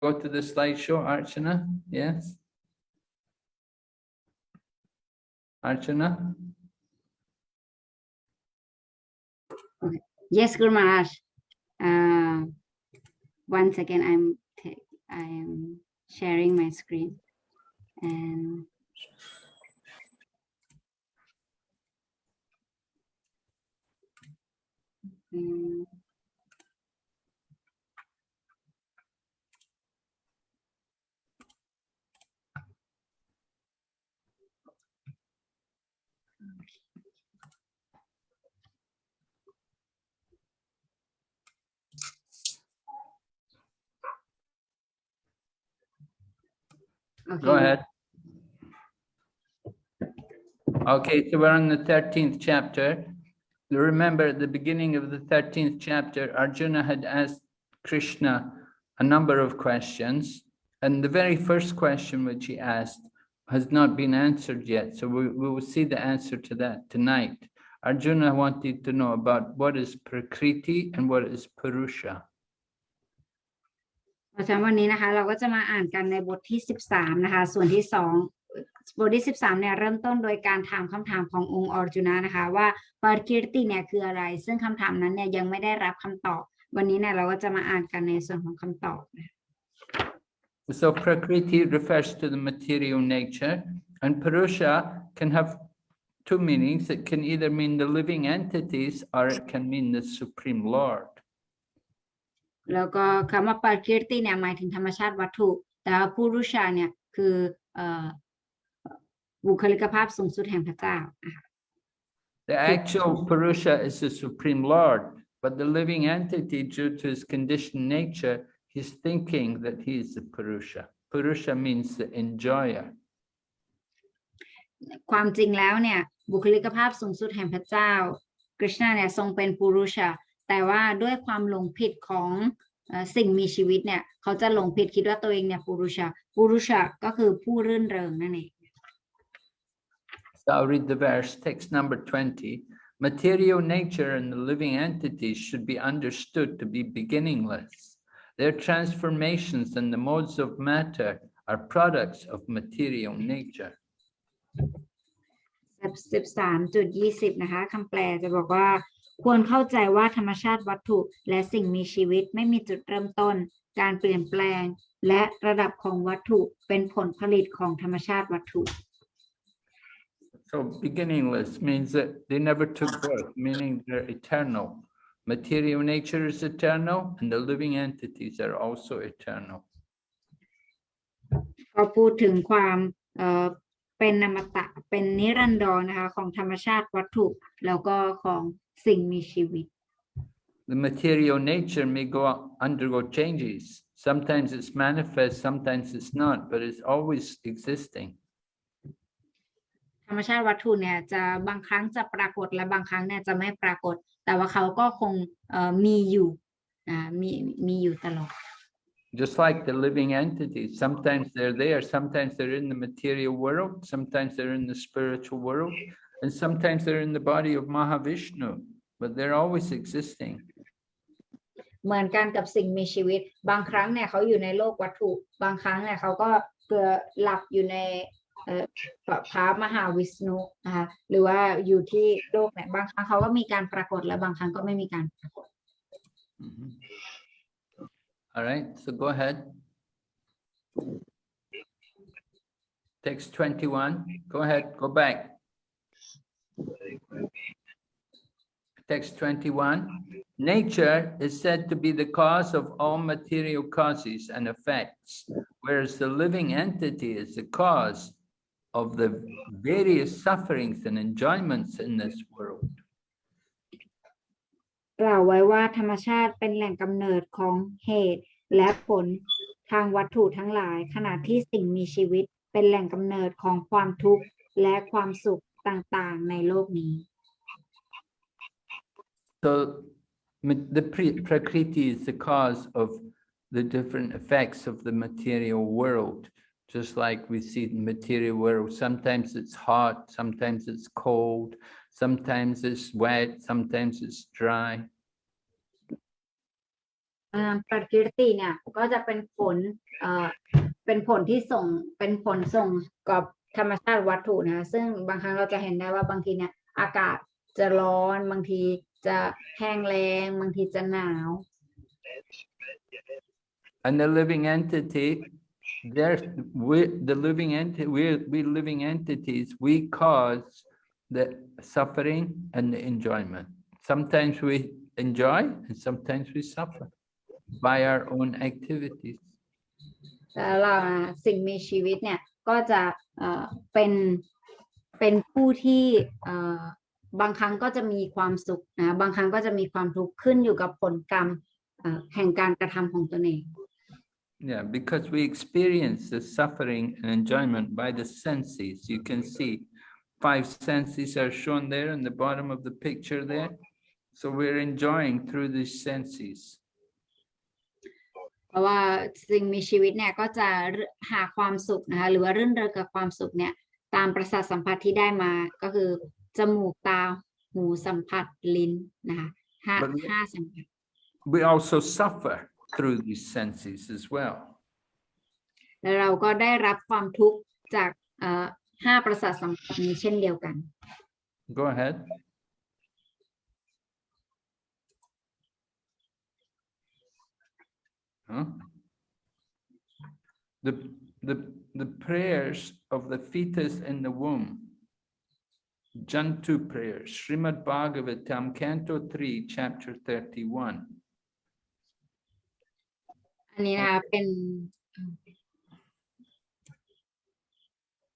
go to the slideshow, Archana? Yes. Archana? Okay. Yes, Guru Maharaj. One second, I am sharing my screen and okay. Go ahead. Okay, so we're on the 13th chapter. Remember, at the beginning of the 13th chapter, Arjuna had asked Krishna a number of questions, and the very first question which he asked has not been answered yet. So we will see the answer to that tonight. Arjuna wanted to know about what is Prakriti and what is Purusha. เพราะฉะนั้นวันนี้นะคะเราก็จะมาอ่านกันในบทที่13นะคะส่วนที่2บทที่13เนี่ยเริ่มต้นโดยการถามคำถามขององค์อร์จุนะนะคะว่าปาคิรติเนี่ยคืออะไรซึ่งคำถามนั้นเนี่ยยังไม่ได้รับคำตอบวันนี้เนี่ยเราก็จะมาอ่านกันในส่วนของคำตอบนะ So Prakriti refers to the material nature, and Purusha can have two meanings. It can either mean the living entities or it can mean the Supreme Lord. แล้วก็คำว่าปาคิรติเนี่ยหมายถึงธรรมชาติวัตถุแต่ว่าปุรุชาเนี่ยคือบุคลิกภาพสูงสุดแห่งพระเจ้า The actual Purusha is the Supreme Lord, but the living entity, due to his conditioned nature, he's thinking that he is the Purusha. Purusha means the enjoyer. ความจริงแล้วเนี่ยบุคลิกภาพสูงสุดแห่งพระเจ้ากฤษณะเนี่ยทรงเป็นปุรุชาแต่ว่าด้วยความหลงผิดของสิ่งมีชีวิตเนี่ยเขาจะหลงผิดคิดว่าตัวเองเนี่ยปุรุชาก็คือผู้รื่นเริงนั่นเอง So I'll read the verse, text number 20. Material nature and the living entities should be understood to be beginningless. Their transformations and the modes of matter are products of material nature. 13.20 นะคะคำแปลจะบอกว่าควรเข้าใจว่าธรรมชาติวัตถุและสิ่งมีชีวิตไม่มีจุดเริ่มต้นการเปลี่ยนแปลงและระดับของวัตถุเป็นผลผลิตของธรรมชาติวัตถุ So beginningless means that they never took birth, meaning they're eternal. Material nature is eternal and the living entities are also eternal. ก็พูดถึงความเป็นนามตะเป็นนิรันดรนะคะของธรรมชาติวัตถุแล้วก็ของสิ่งมีชีวิต The material nature may undergo changes. Sometimes it's manifest, sometimes it's not, but it's always existing. ธรรมชาติวัตถุเนี่ยจะบางครั้งจะปรากฏและบางครั้งเนี่ยจะไม่ปรากฏแต่ว่าเขาก็คงมีอยู่ตลอด Just like the living entities, sometimes they're there, sometimes they're in the material world, sometimes they're in the spiritual world, and sometimes they're in the body of Mahavishnu, but they're always existing. เหมือนกันกับสิ่งมีชีวิตบางครั้งเนี่ยเขาอยู่ในโลกวัตถุบางครั้งเนี่ยเขาก็หลับอยู่ในพระมหาวิษณุนะคะหรือว่าอยู่ที่โลกเนี่ยบางครั้งเขาก็มีการปรากฏและบางครั้งก็ไม่มีการปรากฏ All right, so go ahead. Text 21. Go ahead, go back. Text 21. Nature is said to be the cause of all material causes and effects, whereas the living entity is the cause of the various sufferings and enjoyments in this world. กล่าวไว้ว่าธรรมชาติเป็นแหล่งกำเนิดของเหตุและผลทางวัตถุทั้งหลายขณะที่สิ่งมีชีวิตเป็นแหล่งกำเนิดของความทุกข์และความสุขต่างๆในโลกนี้ So the Prakriti is the cause of the different effects of the material world. Just like we see the material world, sometimes it's hot, sometimes it's cold, sometimes it's wet, sometimes it's dry. ปฏิกิริยเนี่ยก็จะเป็นผลเป็นผลที่ส่งเป็นผลส่งกับธรรมชาติวัตถุนะซึ่งบางครั้งเราจะเห็นได้ว่าบางทีเนี่ยอากาศจะร้อนบางทีจะแห้งแล้งบางทีจะหนาว And the living entity, we living entities, we cause the suffering and the enjoyment. Sometimes we enjoy and sometimes we suffer by our own activities. แล้วเราสิ่งมีชีวิตเนี่ยก็จะเป็นผู้ที่บางครั้งก็จะมีความสุขนะบางครั้งก็จะมีความทุกข์ขึ้นอยู่กับผลกรรมแห่งการกระทำของตนเอง Yeah, because we experience the suffering and enjoyment by the senses. You can see 5 senses are shown there in the bottom of the picture there. So we're enjoying through these senses. เพราะว่าสิ่งมีชีวิตเนี่ยก็จะหาความสุขนะคะหรือว่ารื่นเริงกับความสุขเนี่ยตามประสาทสัมผัสที่ได้มาก็คือจมูกตาหูสัมผัสลิ้นนะคะห้าสัมผัส We also suffer through these senses as well. และเราก็ได้รับความทุกข์จากห้าประสาทสัมผัสนี้เช่นเดียวกัน Go ahead. Huh? The prayers of the fetus in the womb, Jantu prayers, Srimad Bhagavatam, Canto 3, Chapter 31. อันนี้นะคะเป็น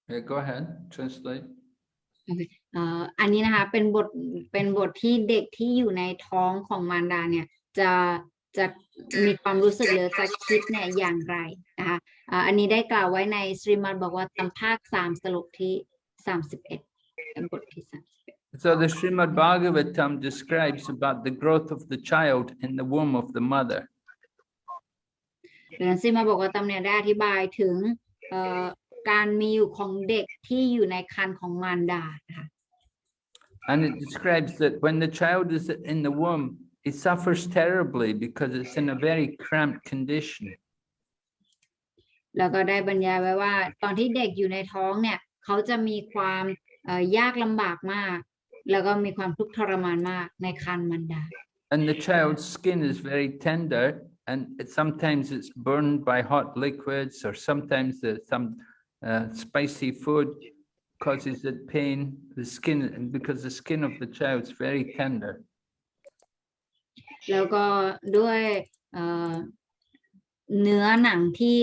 Yeah, go ahead, translate. อันนี้นะคะเป็นบทที่เด็กที่อยู่ในท้องของมารดาเนี่ยจะมีความรู้สึกหรือจะคิดเนี่ยอย่างไรนะคะอันนี้ได้กล่าวไว้ในสรีมัดบอกว่าตำภาค3สรุปที่31บทที่31 So the Srimad Bhagavatam describes about the growth of the child in the womb of the mother. เรื่องสรีมัดบอกว่าตำเนี่ยได้อธิบายถึงการมีอยู่ของเด็กที่อยู่ในครรภ์ของมารดานะคะ And it describes that when the child is in the womb, it suffers terribly because it's in a very cramped condition. แล้วก็ได้บรรยายไว้ว่าตอนที่เด็กอยู่ในท้องเนี่ยเขาจะมีความยากลำบากมากแล้วก็มีความทุกข์ทรมานมากในครรภ์มารดา And the child's skin is very tender and sometimes it's burned by hot liquids or sometimes some spicy food causes it pain, the skin, because the skin of the child is very tender. แล้วก็ด้วยเนื้อหนังที่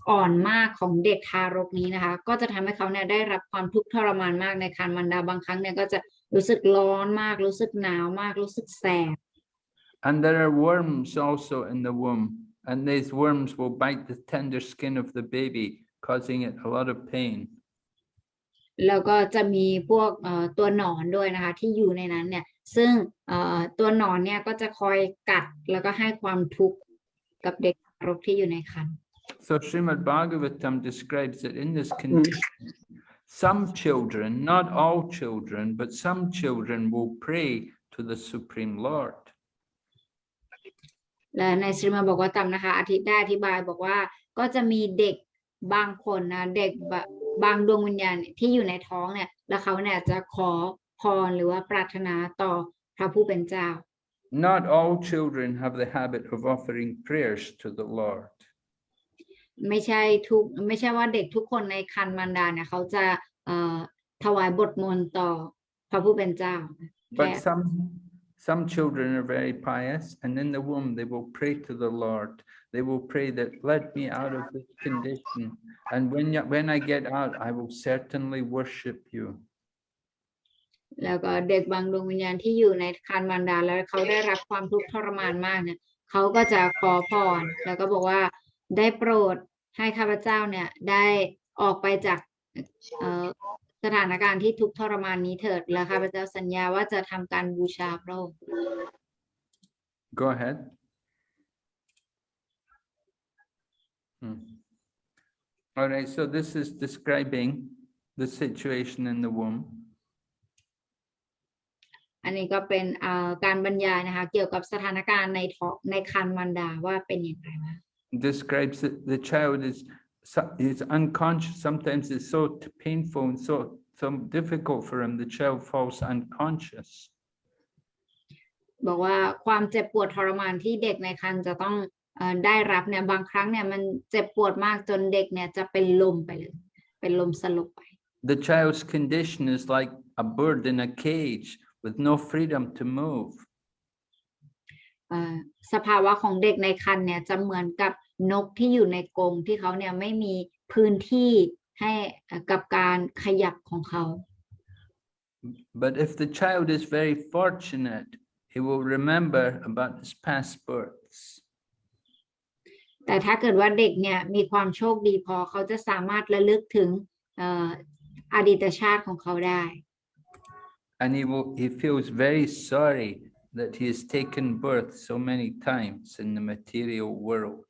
อ่อนมากของเด็กทารกนี้นะคะก็จะทำให้เขาเนี่ยได้รับความทุกข์ทรมานมากในครรภ์มารดาบางครั้งเนี่ยก็จะรู้สึกร้อนมากรู้สึกหนาวมากรู้สึกแสบ And there are worms also in the womb, and these worms will bite the tender skin of the baby, causing it a lot of pain. แล้วก็จะมีพวกตัวหนอนด้วยนะคะที่อยู่ในนั้นเนี่ยซึ่งตัวหนอนเนี่ยก็จะคอยกัดแล้วก็ให้ความทุกข์กับเด็กทารกที่อยู่ในครรภ์ So Srimad Bhagavatam describes that in this condition, some children, not all children, but some children will pray to the Supreme Lord. และในสรีมัดบอกว่าตามนะคะอธิบายบอกว่าก็จะมีเด็กบางคนนะเด็กบางดวงวิญญาณที่อยู่ในท้องเนี่ยแล้วเขาเนี่ยจะขอพรหรือว่าปรารถนาต่อพระผู้เป็นเจ้า Not all children have the habit of offering prayers to the Lord. ไม่ใช่ว่าเด็กทุกคนในครรภ์มารดาเนี่ยเขาจะถวายบทมนต์ต่อพระผู้เป็นเจ้า But some children are very pious, and in the womb they will pray to the Lord. They will pray that let me out of this condition, and when I get out, I will certainly worship you. แล้วก็เด็กบางดวงวิญญาณที่อยู่ในครรภ์มารดาแล้วเขาได้รับความทุกข์ทรมานมากเนี่ยเขาก็จะขอพรแล้วก็บอกว่าได้โปรดให้ข้าพเจ้าเนี่ยได้ออกไปจากสถานการณ์ที่ทุกข์ทรมานนี้เถิดและข้าพเจ้าสัญญาว่าจะทำการบูชาพระองค์ Go ahead. All right, so this is describing the situation in the womb. นนี้ก็เป็นการบรรยายนะคะเกี่ยวกับสถานการณ์ในท้องในครรภ์มารดาว่าเป็นอย่างไรบ้าง Describes that the child is unconscious. Sometimes it's so painful and so difficult for him. The child falls unconscious. บอกว่าความเจ็บปวดทรมานที่เด็กในครรภ์จะต้องได้รับเนี่ยบางครั้งเนี่ยมันเจ็บปวดมากจนเด็กเนี่ยจะเป็นลมไปเลยเป็นลมสลบไป The child's condition is like a bird in a cage with no freedom to move. สภาวะของเด็กในครรภ์เนี่ยจะเหมือนกับนกที่อยู่ในกรงที่เขาเนี่ยไม่มีพื้นที่ให้กับการขยับของเขา But if the child is very fortunate, he will remember about his past births. แต่ถ้าเกิดว่าเด็กเนี่ยมีความโชคดีพอเขาจะสามารถระลึกถึงอดีตชาติของเขาได้ And he feels very sorry that he has taken birth so many times in the material world.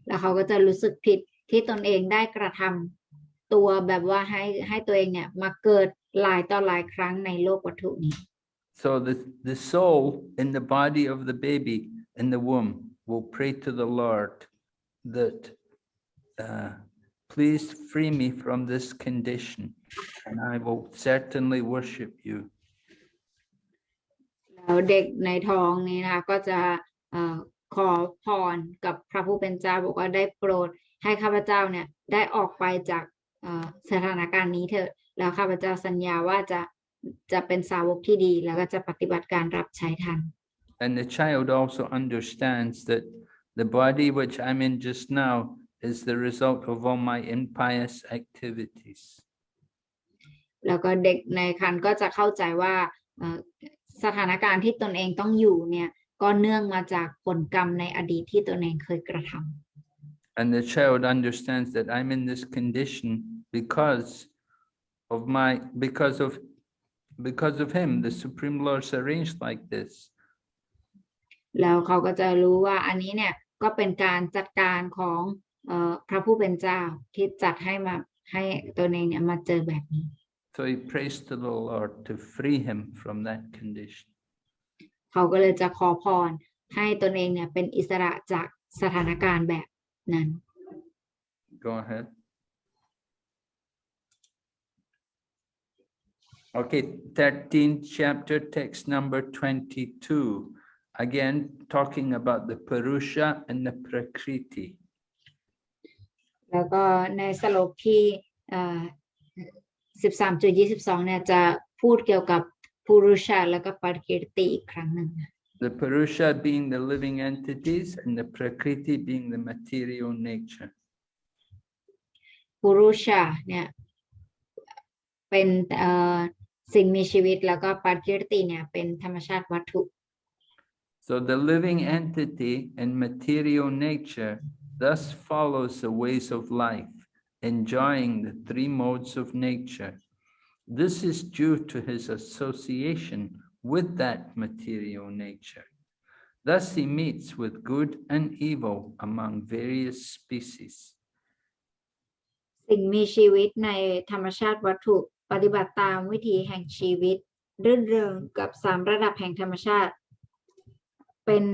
แล้วเขาก็จะรู้สึกผิดที่ตนเองได้กระทำตัวแบบว่าให้ตัวเองเนี่ยมาเกิดหลายต่อหลายครั้งในโลกวัตถุนี้ So the soul in the body of the baby in the womb will pray to the Lord that please free me from this condition, and I will certainly worship you. แล้วเด็กในท้องนี้นะคะก็จะขอพรกับพระผู้เป็นเจ้าบอกว่าได้โปรดให้ข้าพเจ้าเนี่ยได้ออกไปจากสถานการณ์นี้เถอะแล้วข้าพเจ้าสัญญาว่าจะเป็นสาวกที่ดีแล้วก็จะปฏิบัติการรับใช้ท่าน And the child also understands that the body which I'm in just now is the result of all my impious activities. แล้วก็เด็กในครรภ์ก็จะเข้าใจว่าสถานการณ์ที่ตนเองต้องอยู่เนี่ยก็เนื่องมาจากผลกรรมในอดีตที่ตนเองเคยกระทำ And the child understands that I'm in this condition because of him. The Supreme Lord's arranged like this. แล้วเขาก็จะรู้ว่าอันนี้เนี่ยก็เป็นการจัดการของพระผู้เป็นเจ้าที่จัดให้ตัวเองเนี่ยมาเจอแบบนี้ So he prays to the Lord to free him from that condition. เขาก็เลยจะขอพรให้ตนเองเนี่ยเป็นอิสระจากสถานการณ์แบบนั้น Go ahead. Okay, 13th chapter, text number 22. Again, talking about the Purusha and the Prakriti. แล้วก็ในสโลกที่13.22 เนี่ยจะพูดเกี่ยวกับปุรุชาแล้วก็ปาริติอีกครั้งหนึ่ง The Purusha being the living entities and the Prakriti being the material nature. ปุรุชาเนี่ยเป็นสิ่งมีชีวิตแล้วก็ปาริติเนี่ยเป็นธรรมชาติวัตถุ So the living entity and material nature thus follows the ways of life, enjoying the three modes of nature. This is due to his association with that material nature. Thus he meets with good and evil among various species. สิ่งมีชีวิตในธรรมชาติวัตถุปฏิบัติตามวิถีแห่งชีวิตรื่นเริงกับ3ระดับแห่งธรรมชาติเป็น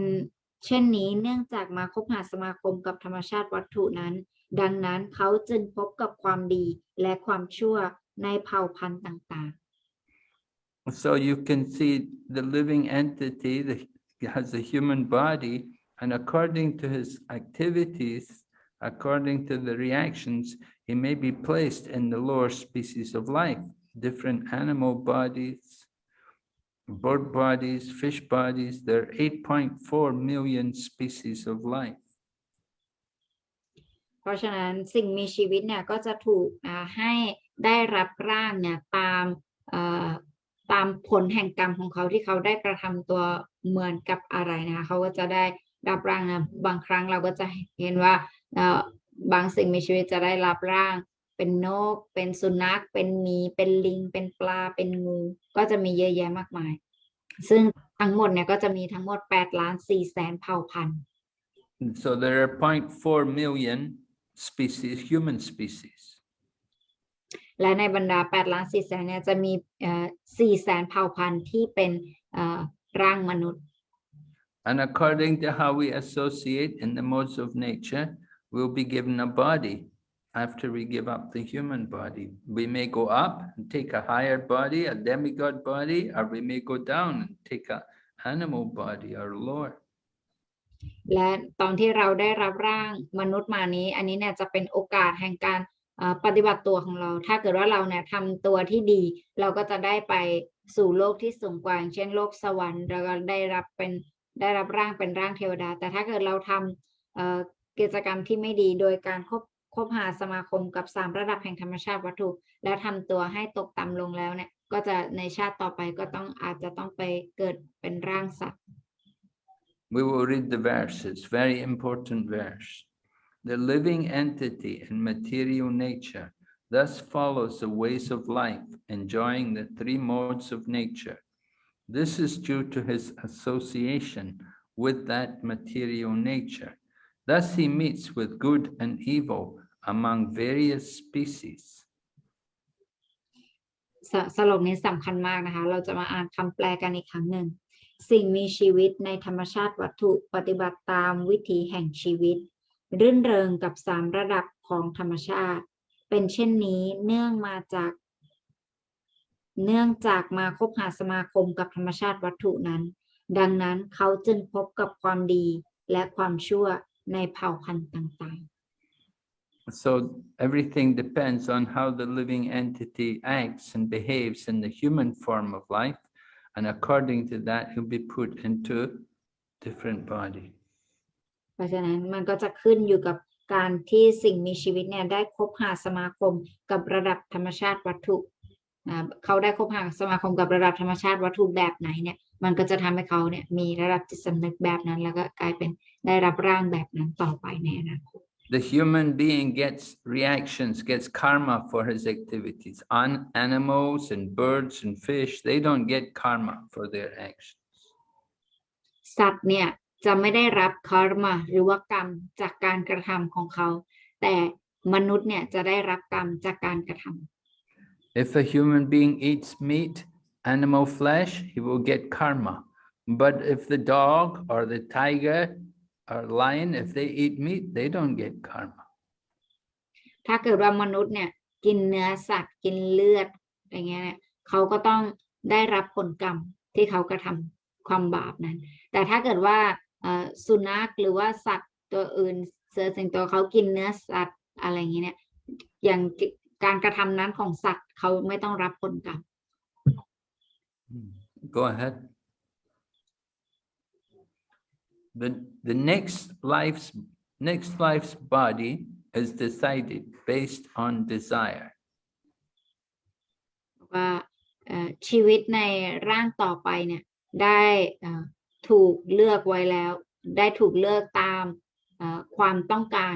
เช่นนี้เนื่องจากมาคบหาสมาคมกับธรรมชาติวัตถุนั้นดังนั้นเขาจึงพบกับความดีและความชั่วในเผ่าพันธุ์ต่างๆ So you can see the living entity that has a human body, and according to his activities, according to the reactions, he may be placed in the lower species of life, different animal bodies, bird bodies, fish bodies. There are 8.4 million species of life. เพราะฉะนั้นสิ่งมีชีวิตเนี่ยก็จะถูกให้ได้รับร่างเนี่ยตามผลแห่งกรรมของเขาที่เขาได้กระทำตัวเหมือนกับอะไรนะคะเขาก็จะได้รับร่างนะบางครั้งเราก็จะเห็นว่าบางสิ่งมีชีวิตจะได้รับร่างเป็นนกเป็นสุนัขเป็นหมีเป็นลิงเป็นปลาเป็นงูก็จะมีเยอะแยะมากมายซึ่งทั้งหมดเนี่ยก็จะมีทั้งหมด8,400,000 เผ่าพันธุ์ So there are 0.4 million species, human species. และในบรรดา8 ล้าน 4 แสนเนี่ยจะมี4 แสนเผ่าพันธุ์ที่เป็นร่างมนุษย์ And according to how we associate in the modes of nature, we'll be given a body after we give up the human body. We may go up and take a higher body, a demigod body, or we may go down and take an animal body or lower. และตอนที่เราได้รับร่างมนุษย์มานี้อันนี้เนี่ยจะเป็นโอกาสแห่งการปฏิบัติตัวของเราถ้าเกิดว่าเราเนี่ยทำตัวที่ดีเราก็จะได้ไปสู่โลกที่สูงกว่าเช่นโลกสวรรค์แล้วก็ได้รับร่างเป็นร่างเทวดาแต่ถ้าเกิดเราทำกิจกรรมที่ไม่ดีโดยการคบหาสมาคมกับ3 ระดับแห่งธรรมชาติวัตถุแล้วทำตัวให้ตกต่ำลงแล้วเนี่ยก็จะในชาติต่อไปก็อาจจะต้องไปเกิดเป็นร่างสัตว์ We will read the verse. It's very important verse. The living entity in material nature thus follows the ways of life, enjoying the 3 modes of nature. This is due to his association with that material nature. Thus he meets with good and evil among various species. สรุปนี้สำคัญมากนะคะเราจะมาอ่านคำแปลกันอีกครั้งหนึ่งสิ่งมีชีวิตในธรรมชาติวัตถุปฏิบัติตามวิถีแห่งชีวิตรื่นเริงกับ3 ระดับของธรรมชาติเป็นเช่นนี้เนื่องจากมาคบหาสมาคมกับธรรมชาติวัตถุนั้นดังนั้นเขาจึงพบกับความดีและความชั่วในเผ่าพันธุ์ต่างๆ So everything depends on how the living entity acts and behaves in the human form of life, and according to that, he'll be put into different body. เพราะฉะนั้นมันก็จะขึ้นอยู่กับการที่สิ่งมีชีวิตเนี่ยได้คบหาสมาคมกับระดับธรรมชาติวัตถุเขาได้คบหาสมาคมกับระดับธรรมชาติวัตถุแบบไหนเนี่ยมันก็จะทำให้เขาเนี่ยมีระดับจิตสำนึกแบบนั้นแล้วก็กลายเป็นได้รับร่างแบบนั้นต่อไปในอนาคต The human being gets reactions, gets karma for his activities. Animals and birds and fish, they don't get karma for their actions. สัตว์เนี่ยจะไม่ได้รับคาร์มาหรือว่ากรรมจากการกระทำของเขาแต่มนุษย์เนี่ยจะได้รับกรรมจากการกระทำ If a human being eats meat, animal flesh, he will get karma. But if the dog or the tiger or lion, if they eat meat, they don't get karma. ถ้าเกิดว่ามนุษย์เนี่ยกินเนื้อสัตว์กินเลือดอะไรเงี้ยเนี่ยเขาก็ต้องได้รับผลกรรมที่เขากระทำความบาปนั้นแต่ถ้าเกิดว่าสุนัขหรือว่าสัตว์ตัวอื่นเสือสิงโตเขากินเนื้อสัตว์อะไรอย่างนี้เนี่ยอย่างการกระทำนั้นของสัตว์เขาไม่ต้องรับผลกรรม Go ahead. The next life's body is decided based on desire. ว่าชีวิตในร่างต่อไปเนี่ยได้ถูกเลือกไว้แล้วได้ถูกเลือกตามความต้องการ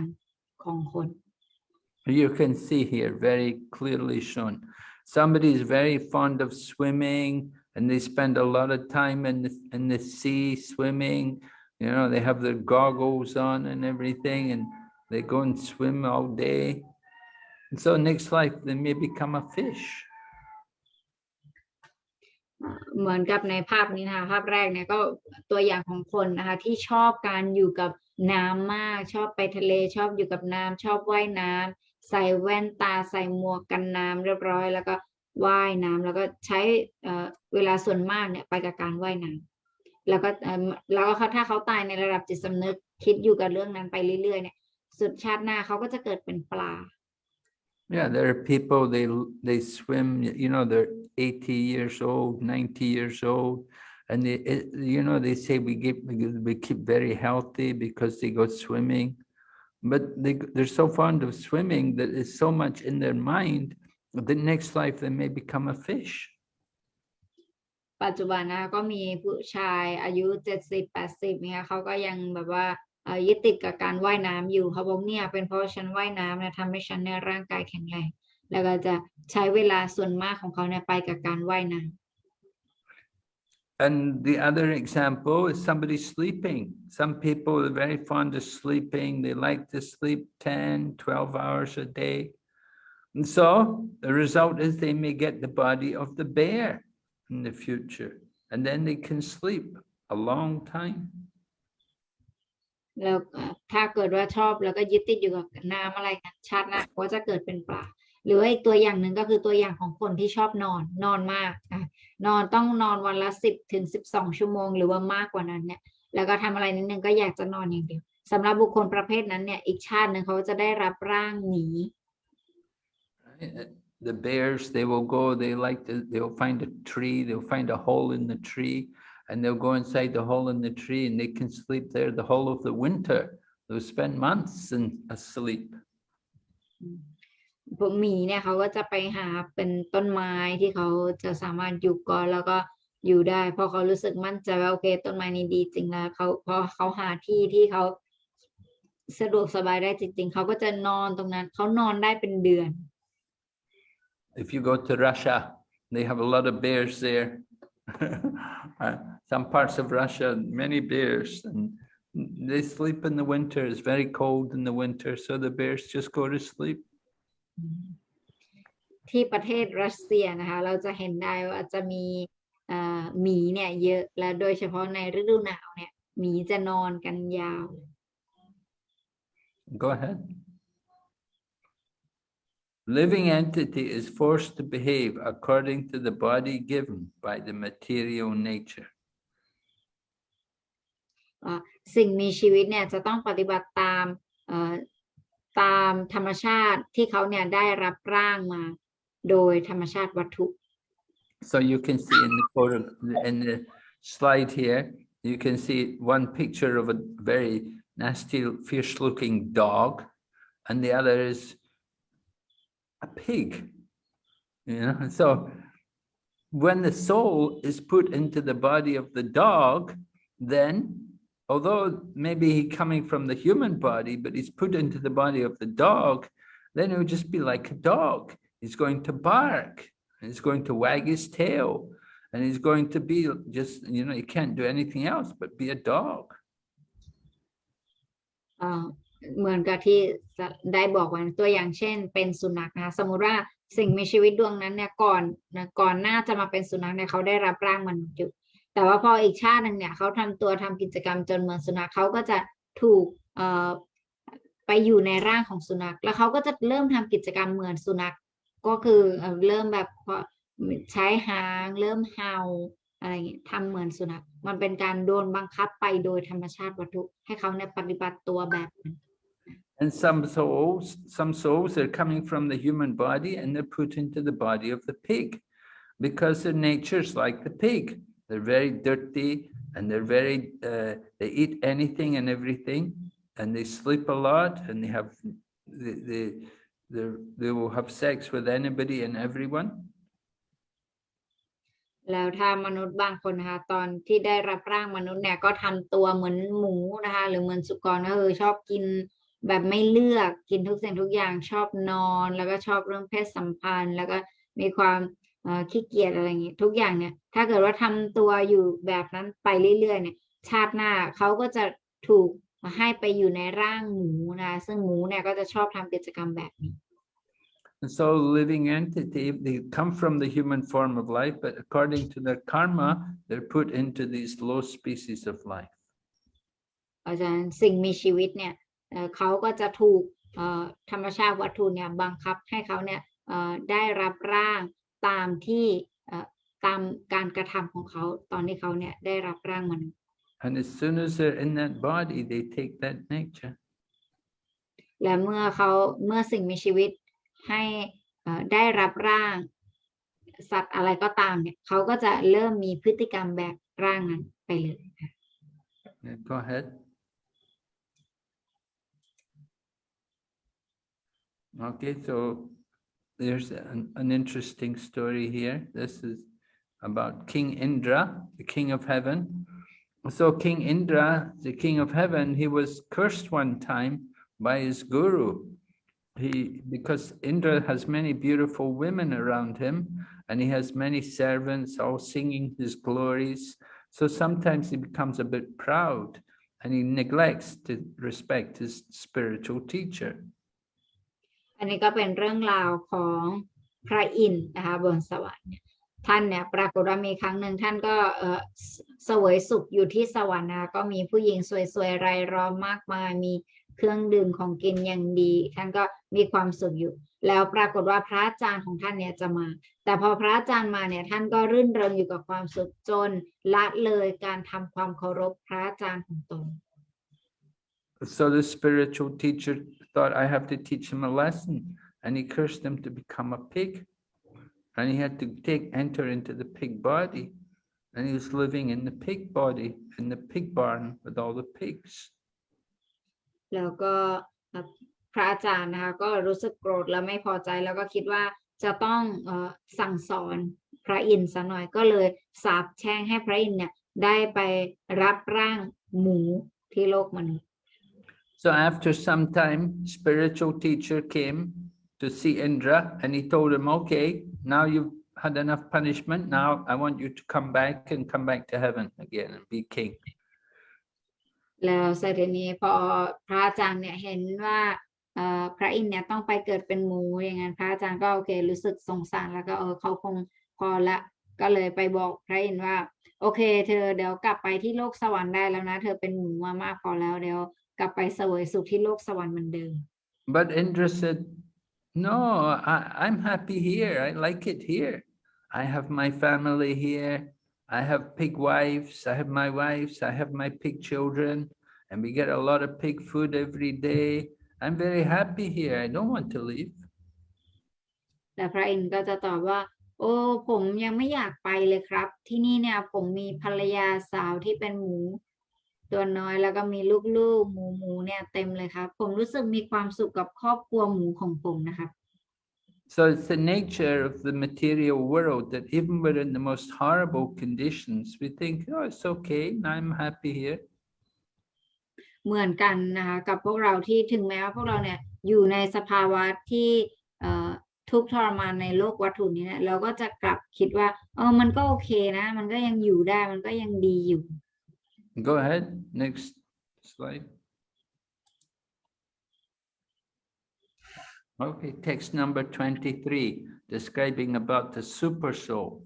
ของคน You can see here very clearly shown. Somebody is very fond of swimming and they spend a lot of time in the sea swimming. You know, they have their goggles on and everything and they go and swim all day. And so next life they may become a fish. เหมือนกับในภาพนี้นะคะภาพแรกเนี่ยก็ตัวอย่างของคนนะคะที่ชอบการอยู่กับน้ำมากชอบไปทะเลชอบอยู่กับน้ำชอบว่ายน้ำใส่แว่นตาใส่หมวกกันน้ำเรียบร้อยแล้วก็ว่ายน้ำแล้วก็ใช้เวลาส่วนมากเนี่ยไปกับการว่ายน้ำแล้วก็ถ้าเขาตายในระดับจิตสำนึกคิดอยู่กับเรื่องนั้นไปเรื่อยๆเนี่ยสุดชาติหน้าเขาก็จะเกิดเป็นปลา Yeah, there are people, they swim, you know, they're 80 years old, 90 years old, and they say we keep very healthy because they go swimming, but they're so fond of swimming that it's so much in their mind, the next life they may become a fish. ปัจจุบันนะก็มีผู้ชายอายุ70-80เนี่ยเขาก็ยังแบบว่ายึดติดกับการว่ายน้ำอยู่เขาบอกเนี่ยเป็นเพราะฉันว่ายน้ำนะทำให้ฉันเนี่ยร่างกายแข็งแรงแล้วก็จะใช้เวลาส่วนมากของเขาเนี่ยไปกับการว่ายน้ำ And the other example is somebody sleeping. Some people are very fond of sleeping. They like to sleep 10, 12 hours a day. And so the result is they may get the body of the bear in the future, and then they can sleep a long time. แล้วถ้าเกิดว่าชอบแล้วก็ยึดติดอยู่กับน้ำอะไรกันชาติหน้าก็จะเกิดเป็นปลาหรือว่าอีกตัวอย่างหนึ่งก็คือตัวอย่างของคนที่ชอบนอนมากนอนต้องนอนวันละ10 ถึง 12 ชั่วโมงหรือว่ามากกว่านั้นเนี่ยแล้วก็ทำอะไรนิดนึงก็อยากจะนอนอย่างเดียวสำหรับบุคคลประเภทนั้นเนี่ยอีกชาติหนึ่งเขาจะได้รับร่างหมี The bears, they will go, they'll find a tree, they'll find a hole in the tree, and they'll go inside the hole in the tree, and they can sleep there the whole of the winter. They'll spend months asleep. พวกหมีเนี่ยเขาก็จะไปหาเป็นต้นไม้ที่เขาจะสามารถอยู่ก่อนแล้วก็อยู่ได้เพราะเขารู้สึกมั่นใจว่าโอเคต้นไม้นี้ดีจริงแล้วพอเขาหาที่เขาสะดวกสบายได้จริงๆเขาก็จะนอนตรงนั้นเขานอนได้เป็นเดือน If you go to Russia, they have a lot of bears there. Some parts of Russia, many bears, and they sleep in the winter. It's very cold in the winter, so the bears just go to sleep. ที่ประเทศรัสเซียนะคะเราจะเห็นได้ว่าจะมีหมีเนี่ยเยอะและโดยเฉพาะในฤดูหนาวเนี่ยหมีจะนอนกันยาว Go ahead. Living entity is forced to behave according to the body given by the material nature. สิ่งมีชีวิตเนี่ยจะต้องปฏิบัติตามธรรมชาติที่เขาเนี่ยได้รับร่างมาโดยธรรมชาติวัตถุ So you can see in the photo, in the slide here, you can see one picture of a very nasty, fierce-looking dog, and the other is a pig. You know, so when the soul is put into the body of the dog, then although maybe he's coming from the human body, but he's put into the body of the dog, then it would just be like a dog. He's going to bark, and he's going to wag his tail, and he's going to be just, you know, he can't do anything else but be a dog. เหมือนกับที่ได้บอกไว้ตัวอย่างเช่นเป็นสุนัขนะคะสมมุติว่าสิ่งมีชีวิตดวงนั้นเนี่ยก่อนหน้าจะมาเป็นสุนัขเนี่ยเขาได้รับร่างมนุษย์อยู่แต่ว่าพออีกชาติหนึ่งเนี่ยเขาทำกิจกรรมจนเหมือนสุนัขเขาก็จะถูกไปอยู่ในร่างของสุนัขแล้วเขาก็จะเริ่มทำกิจกรรมเหมือนสุนัขก็คือเริ่มแบบใช้หางเริ่มเห่าอะไรอย่างเงี้ยทำเหมือนสุนัขมันเป็นการโดนบังคับไปโดยธรรมชาติวัตถุให้เขาเนี่ยปฏิบัติตัวแบบนั้น And some souls are coming from the human body and they're put into the body of the pig because their nature's like the pig. They're very dirty and they're very, they eat anything and everything, and they sleep a lot, and they will have sex with anybody and everyone. แล้วถ้ามนุษย์บางคนนะคะตอนที่ได้รับร่างมนุษย์เนี่ยก็ทำตัวเหมือนหมูนะคะหรือเหมือนสุกรก็คือชอบกินแบบไม่เลือกกินทุกสิ่งทุกอย่างชอบนอนแล้วก็ชอบเรื่องเพศสัมพันธ์แล้วก็มีความขี้เกียจอะไรอย่างงี้ทุกอย่างเนี่ยถ้าเกิดว่าทำตัวอยู่แบบนั้นไปเรื่อยๆเนี่ยชาติหน้าเขาก็จะถูกให้ไปอยู่ในร่างหมูนะซึ่งหมูเนี่ยก็จะชอบทำกิจกรรมแบบนี้ And so living entity, they come from the human form of life, but according to their karma, they're put into these low species of life. อาจารย์สิ่งมีชีวิตเนี่ยเขาก็จะถูกธรรมชาติวัตถุเนี่ยบังคับให้เขาเนี่ยได้รับร่างตามที่ตามการกระทำของเขาตอนที่เขาเนี่ยได้รับร่างมนุษย์ And as soon as they're in that body, they take that nature. และเมื่อสิ่งมีชีวิตให้ได้รับร่างสัตว์อะไรก็ตามเนี่ยเขาก็จะเริ่มมีพฤติกรรมแบบร่างนั้นไปเลย Go ahead. Okay, so there's an interesting story here. This is about King Indra, the king of heaven. So King Indra, the king of heaven, he was cursed one time by his guru. Because Indra has many beautiful women around him, and he has many servants all singing his glories. So sometimes he becomes a bit proud, and he neglects to respect his spiritual teacher. อันนี้ก็เป็นเรื่องราวของพระอินทร์นะคะบนสวรรค์เนี่ยท่านเนี่ยปรากฏว่ามีครั้งหนึ่งท่านก็เสวยสุขอยู่ที่สวรรค์นะก็มีผู้หญิงสวยๆรายล้อมมากมายมีเครื่องดื่มของกินอย่างดีท่านก็มีความสุขอยู่แล้วปรากฏว่าพระอาจารย์ของท่านเนี่ยจะมาแต่พอพระอาจารย์มาเนี่ยท่านก็รื่นเริงอยู่กับความสุขจนละเลยการทำความเคารพพระอาจารย์ของตน So the spiritual teacher thought, I have to teach him a lesson, and he cursed him to become a pig, and he had to enter into the pig body, and he was living in the pig body, in the pig barn with all the pigs. แล้วก็พระอาจารย์นะคะก็รู้สึกโกรธและไม่พอใจแล้วก็คิดว่าจะต้องสั่งสอนพระอินทร์ซะหน่อยก็เลยสาปแช่งให้พระอินทร์เนี่ยได้ไปรับร่างหมูที่โลกมนุษย์ So after some time, spiritual teacher came to see Indra, and he told him, okay, now you've had enough punishment, now I want you to come back to heaven again and be king. แล้วเสร็จทีนี้พอพระอาจารย์เนี่ยเห็นว่าพระอินทร์เนี่ยต้องไปเกิดเป็นหมูอย่างนั้นพระอาจารย์ก็โอเครู้สึกสงสารแล้วก็เขาคงพอละก็เลยไปบอกพระอินทร์ว่าโอเคเธอเดี๋ยวกลับไปที่โลกสวรรค์ได้แล้วนะเธอเป็นหมูมามากพอแล้วเดี๋ยวกลับไปเสวยสุขที่โลกสวรรค์เหมือนเดิม But Indra said, no, I'm happy here, I like it here. I have my family here, I have pig wives, I have my wives, I have my pig children, and we get a lot of pig food every day. I'm very happy here, I don't want to leave. แต่พระอินทร์ก็จะตอบว่าโอ้ผมยังไม่อยากไปเลยครับที่นี่เนี่ยผมมีภรรยาสาวที่เป็นหมูตัวน้อยแล้วก็มีลูกๆหมูเนี่ยเต็มเลยครับผมรู้สึกมีความสุขกับครอบครัวหมูของผมนะครับ So it's the nature of the material world that even we're in the most horrible conditions, we think, oh, it's okay, I'm happy here. เหมือนกันนะคะกับพวกเราที่ถึงแม้ว่าพวกเราเนี่ยอยู่ในสภาวะที่ทุกข์ทรมานในโลกวัตถุนี้เนี่ยเราก็จะกลับคิดว่ามันก็โอเคนะมันก็ยังอยู่ได้มันก็ยังดีอยู่ Go ahead, next slide. Okay, text number 23, describing about the super soul.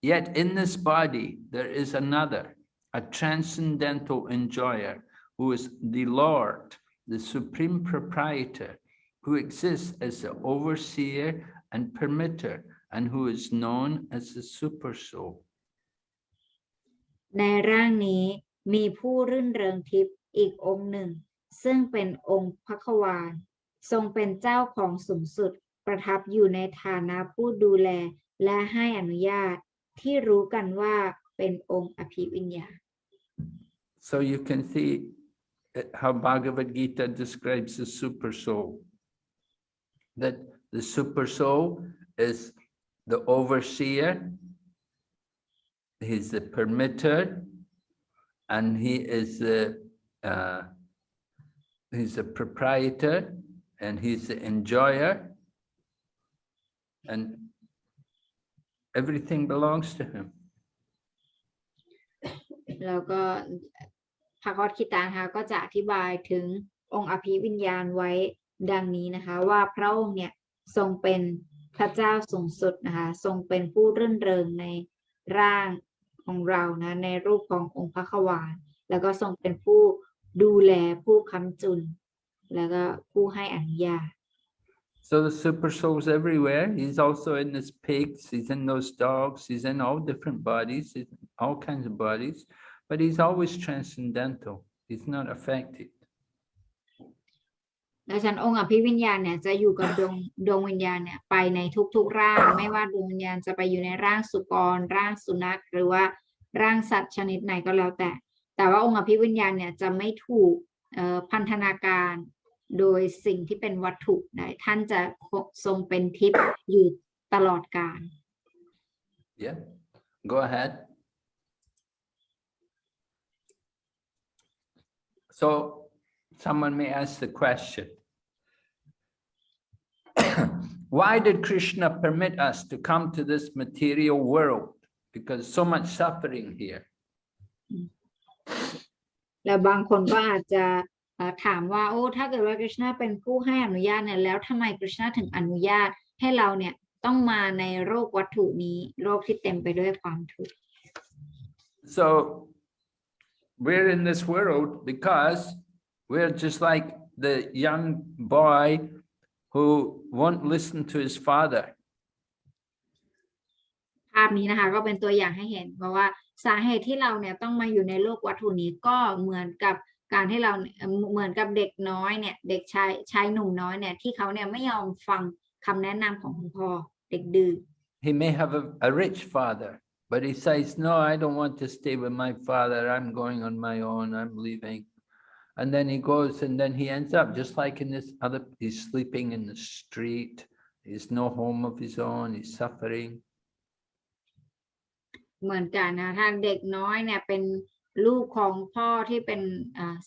Yet in this body there is another, a transcendental enjoyer, who is the Lord, the supreme proprietor, who exists as the overseer and permitter, and who is known as the super soul. ในร่างนี้มีผู้รื่นเริงทิพย์อีกองค์หนึ่งซึ่งเป็นองค์พระควานทรงเป็นเจ้าของสูงสุดประทับอยู่ในฐานะผู้ดูแลและให้อนุญาตที่รู้กันว่าเป็นองค์อภิวิญญาณ So you can see how Bhagavad Gita describes the super soul. That the super soul is the overseer, he's the permitter, and he's the proprietor, and he's the enjoyer, and everything belongs to him. แล้วก็พระคัมภีร์นะคะก็จะอธิบายถึงองค์อภิวิญญาณไว้ดังนี้นะคะว่าพระองค์เนี่ยทรงเป็นพระเจ้าสูงสุดนะคะทรงเป็นผู้รื่นเริงในร่างของเรานะในรูปขององค์พระควานแล้วก็ทรงเป็นผู้ดูแลผู้ค้ำจุนแล้วก็ผู้ให้อนุญาต So the super soul's everywhere. He's also in his pigs, he's in those dogs, he's in all different bodies, he's in all kinds of bodies, but he's always transcendental. He's not affected. ดังนั้นองค์อภิวิญญาณเนี่ยจะอยู่กับดวงวิญญาณเนี่ยไปในทุกๆร่างไม่ว่าดวงวิญญาณจะไปอยู่ในร่างสุกรร่างสุนัขหรือว่าร่างสัตว์ชนิดไหนก็แล้วแต่ว่าองค์อภิวิญญาณเนี่ยจะไม่ถูกพันธนาการโดยสิ่งที่เป็นวัตถุได้ท่านจะทรงเป็นทิพย์อยู่ตลอดกาล Yeah, go ahead. So someone may ask the question, why did Krishna permit us to come to this material world? Because so much suffering here. แล้วบางคนก็อาจจะ ถามว่าโอ้ถ้าเกิดว่าคริชนาเป็นผู้ให้อนุญาตเนี่ยแล้วทำไมคริชนาถึงอนุญาตให้เราเนี่ยต้องมาในโลกวัตถุนี้โลกที่เต็มไปด้วยความทุกข์ So we're in this world because we're just like the young boy who won't listen to his father. ภาพนี้นะคะก็เป็นตัวอย่างให้เห็นเพราะว่าสาเหตุที่เราเนี่ยต้องมาอยู่ในโลกวัตถุนี้ก็เหมือนกับการที่เราเหมือนกับเด็กน้อยเนี่ยเด็กชายหนุ่มน้อยเนี่ยที่เขาเนี่ยไม่ยอมฟังคำแนะนำของคุณพ่อเด็กดื้อ He may have a rich father, but he says, no, I don't want to stay with my father. I'm going on my own. I'm leaving. And then he goes and then he ends up just like in this other, he's sleeping in the street. He's no home of his own. He's suffering. เหมือนกันนะถ้าเด็กน้อยเนี่ยเป็นลูกของพ่อที่เป็น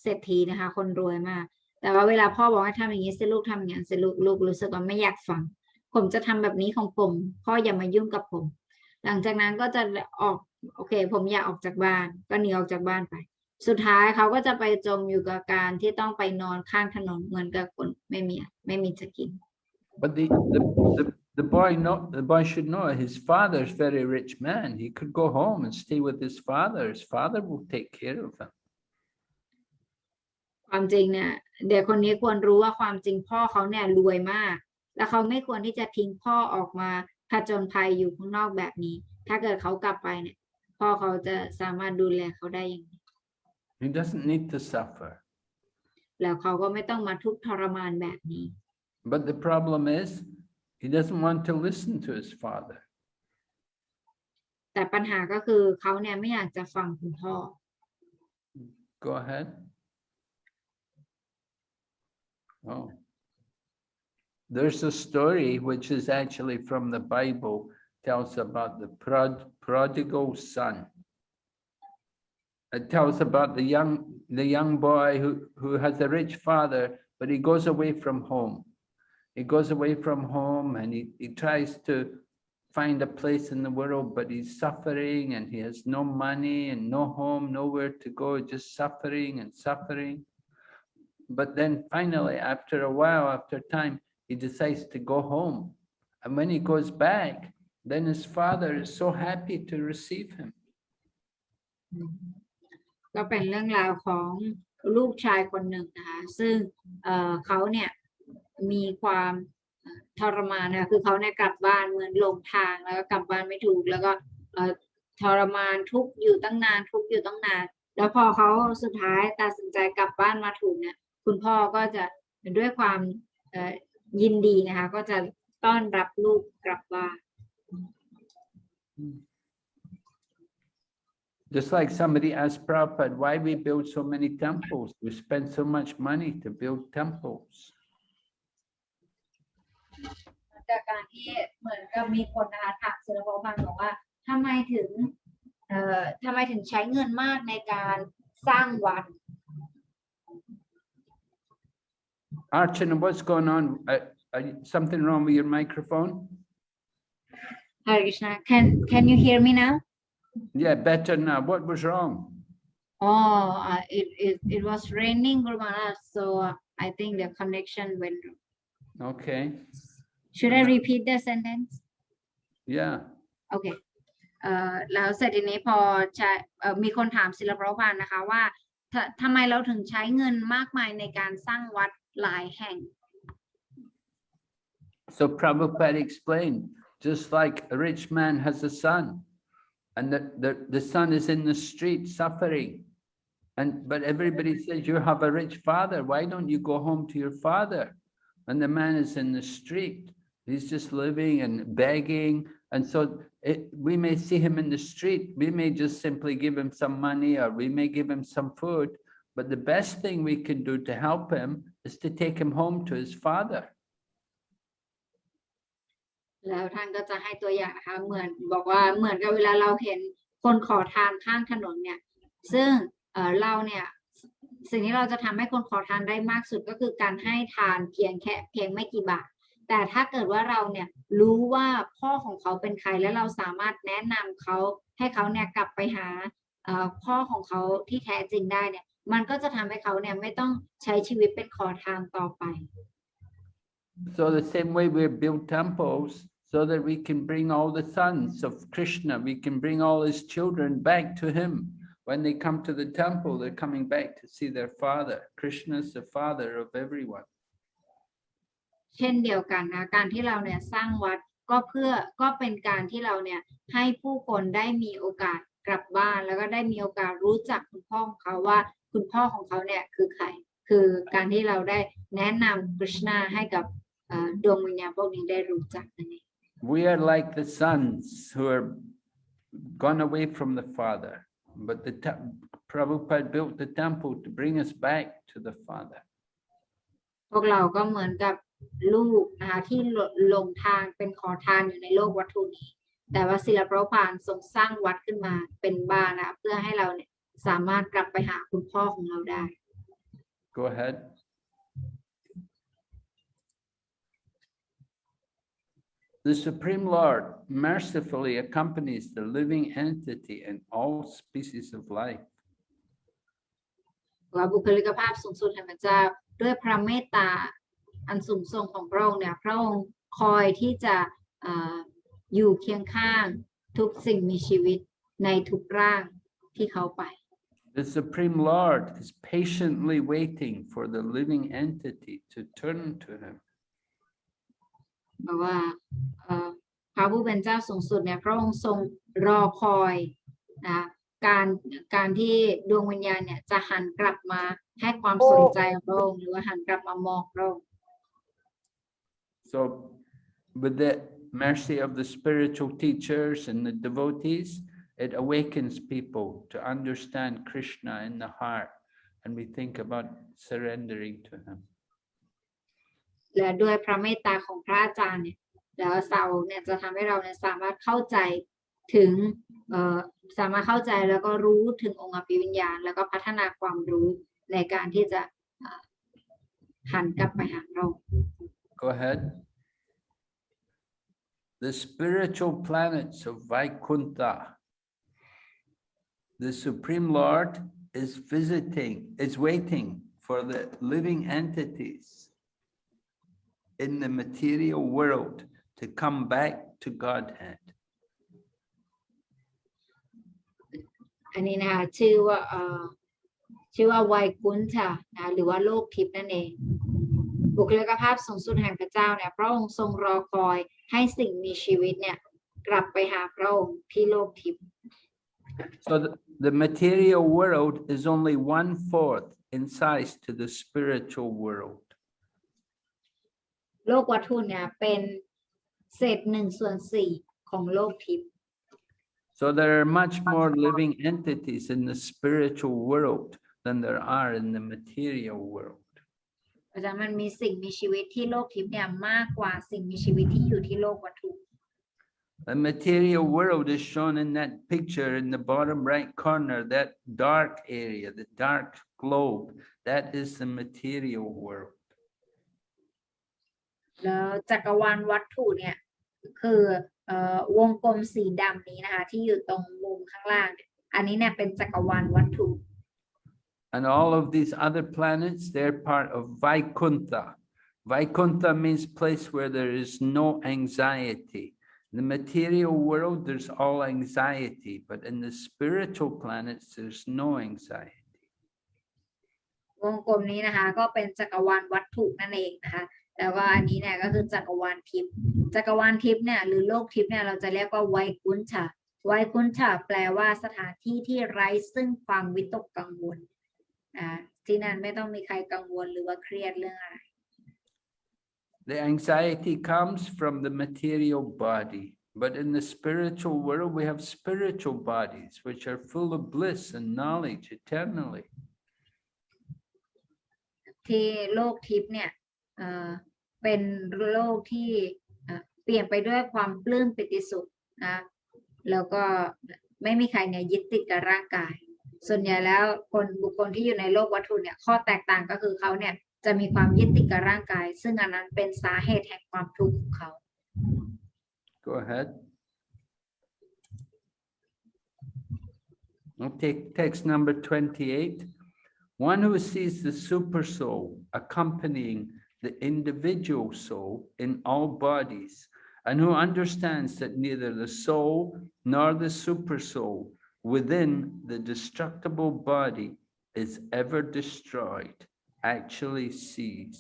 เศรษฐีนะคะคนรวยมากแต่ว่าเวลาพ่อบอกให้ทำอย่างนี้สิลูกทำอย่างนี้สิลูกรู้สึกว่าไม่อยากฟังผมจะทำแบบนี้ของผมพ่ออย่ามายุ่งกับผมหลังจากนั้นก็จะออกโอเคผมอยากออกจากบ้านก็หนีออกจากบ้านไปสุดท้ายเขาก็จะไปจมอยู่กับการที่ต้องไปนอนข้างถนนเหมือนกับคนไม่มีจะกิน But the boy should know his father's very rich man. He could go home and stay with his father. His father will take care of him. ความจริงเนี่ยเด็กคนนี้ควรรู้ว่าความจริงพ่อเขาเนี่ยรวยมากและเขาไม่ควรที่จะทิ้งพ่อออกมาผจญภัยอยู่ข้างนอกแบบนี้ถ้าเกิดเขากลับไปเนี่ยพ่อเขาจะสามารถดูแลเขาได้อย่างดี He doesn't need to suffer. แล้วเขาก็ไม่ต้องมาทุกข์ทรมานแบบนี้ But the problem is, he doesn't want to listen to his father. แต่ปัญหาก็คือเขาเนี่ยไม่อยากจะฟังคุณพ่อ Go ahead. Oh. There's a story which is actually from the Bible, tells about the prodigal son. It tells about the young boy who has a rich father, but he goes away from home. He goes away from home and he tries to find a place in the world, but he's suffering and he has no money and no home, nowhere to go, just suffering and suffering. But then finally, after a while, after time, he decides to go home. And when he goes back, then his father is so happy to receive him. ก็เป็นเรื่องราวของลูกชายคนหนึ่งนะคะซึ่งเขาเนี่ยมีความทรมานนะคะคือเขาเนี่ยกลับบ้านเหมือนหลงทางแล้วก็กลับบ้านไม่ถูกแล้วก็ทรมานทุกข์อยู่ตั้งนานแล้วพอเขาสุดท้ายตัดสินใจกลับบ้านมาถูกเนี่ยคุณพ่อก็จะด้วยความยินดีนะคะก็จะต้อนรับลูกกลับบ้าน Just like somebody asked Prabhupada, why we build so many temples? We spend so much money to build temples. จากการที่เหมือนกับมีคนนะคะถามศิลปะมันบอกว่าทำไมถึงใช้เงินมากในการสร้างวัด Archana, what's going on? Something wrong with your microphone? Hare Krishna, can you hear me now? Yeah, better now. What was wrong? Oh, it was raining, Guru Maharaj, so I think the connection went wrong. Okay. Should I repeat the sentence? Yeah. Okay. แล้วเสร็จทีนี้พอมีคนถามศิลปะพันธ์นะคะว่าทำไมเราถึงใช้เงินมากมายในการสร้างวัดหลายแห่ง So Prabhupada explained, just like a rich man has a son, and the son is in the street suffering, but everybody says you have a rich father. Why don't you go home to your father? And the man is in the street. He's just living and begging. And so we may see him in the street. We may just simply give him some money or we may give him some food. But the best thing we can do to help him is to take him home to his father. แล้วท่านก็จะให้ตัวอย่างนะคะเหมือนบอกว่าเหมือนกับเวลาเราเห็นคนขอทานข้างถนนเนี่ยซึ่งเราเนี่ยสิ่งที่เราจะทำให้คนขอทานได้มากสุดก็คือการให้ทานเพียงไม่กี่บาทแต่ถ้าเกิดว่าเราเนี่ยรู้ว่าพ่อของเขาเป็นใครและเราสามารถแนะนำเขาให้เขาเนี่ยกลับไปหาพ่อของเขาที่แท้จริงได้เนี่ย มันก็จะทำให้เขาเนี่ยไม่ต้องใช้ชีวิตเป็นขอทานต่อไป So the same way we build temples so that we can bring all the sons of Krishna, we can bring all his children back to him. When they come to the temple, they're coming back to see their father. Krishna is the father of everyone. เช่นเดียวกันนะการที่เราเนี่ยสร้างวัดก็เป็นการที่เราเนี่ยให้ผู้คนได้มีโอกาสกลับบ้านแล้วก็ได้มีโอกาสรู้จักคุณพ่อของเขาว่าคุณพ่อของเขาเนี่ยคือใครคือการที่เราได้แนะนำกฤษณาให้กับดวงวิญญาณพวกนี้ได้รู้จักนั่นเอง We are like the sons who are gone away from the father, but Prabhupada built the temple to bring us back to the father. พวกเราก็เหมือนกับลูกนะคะที่หลงทางเป็นขอทานอยู่ในโลกวัตถุนี้แต่ว่าศิลปะพานทรงสร้างวัดขึ้นมาเป็นบ้านนะเพื่อให้เราเนี่ยสามารถกลับไปหาคุณพ่อของเราได้ Go ahead. The Supreme Lord mercifully accompanies the living entity and all species of life. ว่าบุคลิกภาพสูงสุดแห่งพระเจ้าด้วยพระเมตตาอันสูงส่งของพระองค์เนี่ยพระองค์คอยที่จะอยู่เคียงข้างทุกสิ่งมีชีวิตในทุกร่างที่เขาไป The Supreme Lord is patiently waiting for the living entity to turn to him. เพราะว่าพระผู้เป็นเจ้าสูงสุดเนี่ยพระองค์ทรงรอคอยนะการที่ดวงวิญญาณเนี่ยจะหันกลับมาให้ความสนใจพระองค์หรือว่าหันกลับมามองพระองค์ So with the mercy of the spiritual teachers and the devotees, it awakens people to understand Krishna in the heart, and we think about surrendering to him. และด้วยพระเมตตาของพระอาจารย์เนี่ยแล้วเสาเนี่ยจะทำให้เราเนี่ยสามารถเข้าใจถึงสามารถเข้าใจแล้วก็รู้ถึงองค์อภิวิญญาณแล้วก็พัฒนาความรู้ในการที่จะหันกลับไปหาเรา Go ahead. The spiritual planets of Vaikuntha, the Supreme Lord is waiting for the living entities in the material world to come back to Godhead. อันนี้นะคะชื่อว่าไวกุนชะนะหรือว่าโลกทิพย์นั่นเองบุคลิกภาพสูงสุดแห่งพระเจ้าเนี่ยพระองค์ทรงรอคอยให้สิ่งมีชีวิตเนี่ยกลับไปหาพระองค์ที่โลกทิพย์ So the material world is only 1/4 in size to the spiritual world. โลกวัตถุเนี่ยเป็นเศษ1/4ของโลกทิพย์ So there are much more living entities in the spiritual world than there are in the material world. เพราะฉะนั้นมันมีสิ่งมีชีวิตที่โลกทิพย์เนี่ยมากกว่าสิ่งมีชีวิตที่อยู่ที่โลกวัตถุ The material world is shown in that picture in the bottom right corner, that dark area, the dark globe, that is the material world. แล้วจักรวาลวัตถุเนี่ยคือวงกลมสีดำนี้นะคะที่อยู่ตรงมุมข้างล่างอันนี้เนี่ยเป็นจักรวาลวัตถุ And all of these other planets, they're part of Vaikuntha. Vaikuntha means place where there is no anxiety. In the material world, there's all anxiety, but in the spiritual planets, there's no anxiety. วงกลมนี้นะคะก็เป็นจักรวาลวัตถุนั่นเองนะคะแต่ว่าอันนี้เนี่ยก็คือจักรวาลทิพย์จักรวาลทิพย์เนี่ยหรือโลกทิพย์เนี่ยเราจะเรียกว่าไวกุนชะไวกุนชะแปลว่าสถานที่ที่ไร้ซึ่งความวิตกกังวลที่นั่นไม่ต้องมีใครกังวลหรือว่าเครียดเรื่องอะไร The anxiety comes from the material body, but in the spiritual world, we have spiritual bodies, which are full of bliss and knowledge eternally. ที่โลกทิพย์เนี่ยเป็นโลกที่เปลี่ยนไปด้วยความปลื้มปิติสุขนะแล้วก็ไม่มีใครเนี่ยยึดติดกับร่างกายส่วนใหญ่แล้วบุคคลที่อยู่ในโลกวัตถุเนี่ยข้อแตกต่างก็คือเขาเนี่ยจะมีความยึดติดกับร่างกายซึ่งอันนั้นเป็นสาเหตุแห่งความทุกข์ของเขา Go ahead. I'll take text number 28. One who sees the super soul accompanying the individual soul in all bodies, and who understands that neither the soul nor the super soul within the destructible body is ever destroyed, actually sees.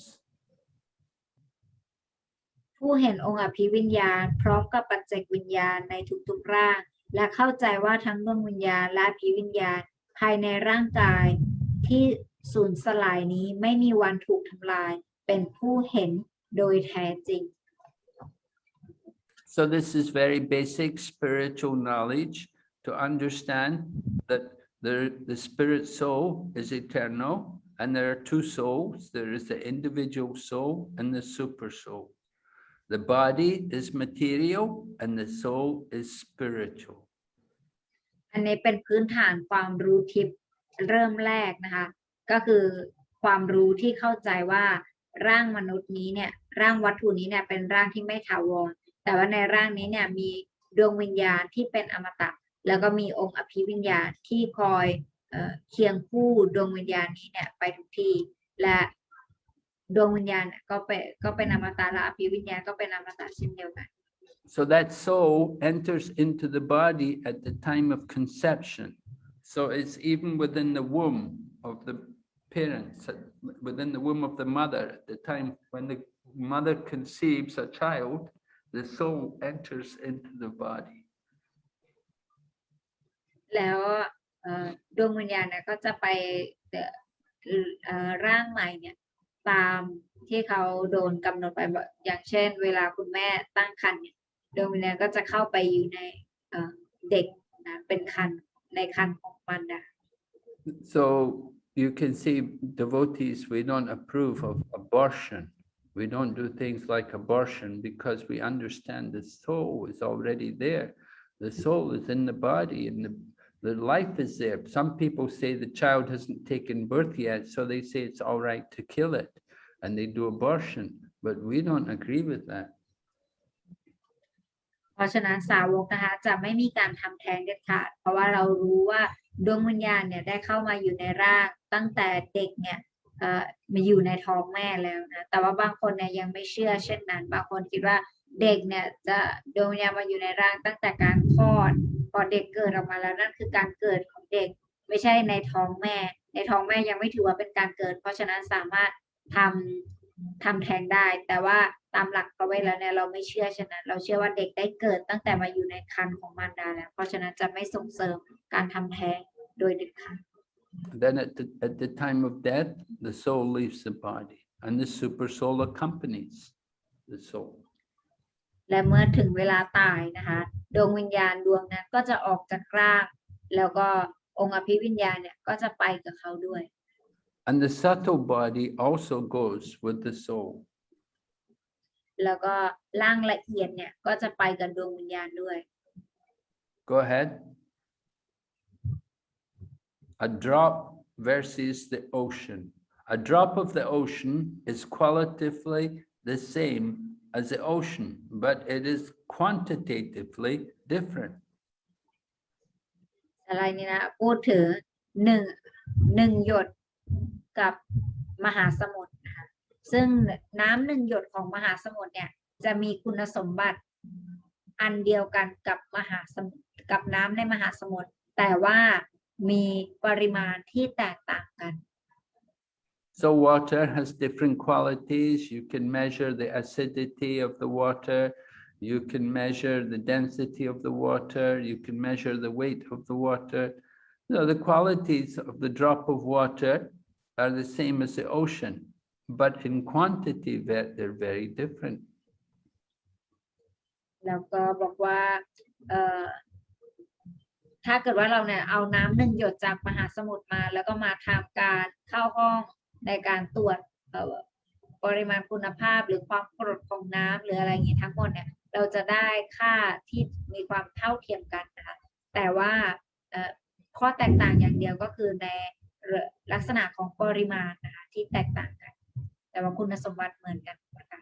ผู้เห็นองค์อภิวิญญาณพร้อมกับปัจเจกวิญญาณในทุกๆร่างและเข้าใจว่าทั้งดวงวิญญาณและอภิวิญญาณภายในร่างกายที่สูญสลายนี้ไม่มีวันถูกทำลายเป็นผู้เห็นโดยแท้จริง So this is very basic spiritual knowledge to understand that the spirit soul is eternal and there are two souls. There is the individual soul and the super soul. The body is material and the soul is spiritual. อันนี้เป็นพื้นฐานความรู้ทิพย์เริ่มแรกนะคะก็คือความรู้ที่เข้าใจว่าร่างมนุษย์นี้เนี่ยร่างวัตถุนี้เนี่ยเป็นร่างที่ไม่ถาวรแต่ว่าในร่างนี้เนี่ยมีดวงวิญญาณที่เป็นอมตะแล้วก็มีองค์อภิวิญญาณที่คอยเคียงคู่ดวงวิญญาณนี้เนี่ยไปทุกที่และดวงวิญญาณก็เป็นอมตะและอภิวิญญาณก็เป็นอมตะเช่นเดียวกัน So that soul enters into the body at the time of conception. So it's even within the womb of the parents, within the womb of the mother, at the time when the mother conceives a child, the soul enters into the body. แล้วดวงวิญญาณเนี่ยก็จะไปร่างใหม่เนี่ยตามที่เขาโดนกำหนดไปอย่างเช่นเวลาคุณแม่ตั้งครรภ์เนี่ยดวงวิญญาณก็จะเข้าไปอยู่ในเด็กนะเป็นครรภ์ในครรภ์ของมารดา So you can see devotees, we don't approve of abortion. We don't do things like abortion because we understand the soul is already there. The soul is in the body and the life is there. Some people say the child hasn't taken birth yet, so they say it's all right to kill it and they do abortion, but we don't agree with that. เพราะฉะนั้นสาวกนะคะจะไม่มีการทำแท้งเด็ดขาดเพราะว่าเรารู้ว่าดวงวิญญาณเนี่ยได้เข้ามาอยู่ในร่างตั้งแต่เด็กเนี่ยมาอยู่ในท้องแม่แล้วนะแต่ว่าบางคนเนี่ยยังไม่เชื่อเช่นนั้นบางคนคิดว่าเด็กเนี่ยจะดวงวิญญาณมาอยู่ในร่างตั้งแต่การคลอดพอเด็กเกิดออกมาแล้วนั่นคือการเกิดของเด็กไม่ใช่ในท้องแม่ในท้องแม่ยังไม่ถือว่าเป็นการเกิดเพราะฉะนั้นสามารถทำแท้งได้แต่ว่าตามหลักพระเวทแล้วเนี่ยเราไม่เชื่อฉะนั้นเราเชื่อว่าเด็กได้เกิดตั้งแต่มาอยู่ในครรภ์ของมารดาแล้วเพราะฉะนั้นจะไม่ส่งเสริมการทำแท้งโดยเด็ดขาด Then at the time of death, the soul leaves the body and the super soul accompanies the soul. และเมื่อถึงเวลาตายนะคะดวงวิญญาณดวงนั้นก็จะออกจากร่างแล้วก็องค์อภิวิญญาณเนี่ยก็จะไปกับเขาด้วย And the subtle body also goes with the soul. แล้วก็ร่างละเอียดเนี่ยก็จะไปกับดวงวิญญาณด้วย Go ahead. A drop versus the ocean. A drop of the ocean is qualitatively the same as the ocean, but it is quantitatively different. อะไรนี่นะพูดถึงหนึ่งหยดกับมหาสมุทรนะคะซึ่งน้ำหนึ่งหยดของมหาสมุทรเนี่ยจะมีคุณสมบัติอันเดียวกันกับมหาสมุทรกับน้ำในมหาสมุทรแต่ว่ามีปริมาณที่แตกต่างกัน So water has different qualities. You can measure the acidity of the water. You can measure the density of the water. You can measure the weight of the water. So the qualities of the drop of water are the same as the ocean, but in quantity they're very different. แล้วก็บอกว่าถ้าเกิดว่าเราเนี่ยเอาน้ำหนึ่งหยดจากมหาสมุทรมาแล้วก็มาทำการเข้าห้องในการตรวจปริมาณคุณภาพหรือความกรดของน้ำหรืออะไรอย่างนี้ทั้งหมดเนี่ยเราจะได้ค่าที่มีความเท่าเทียมกันนะคะแต่ว่าข้อแตกต่างอย่างเดียวก็คือในลักษณะของปริมาณนะคะที่แตกต่างกันแต่ว่าคุณสมบัติเหมือนกันนะคะ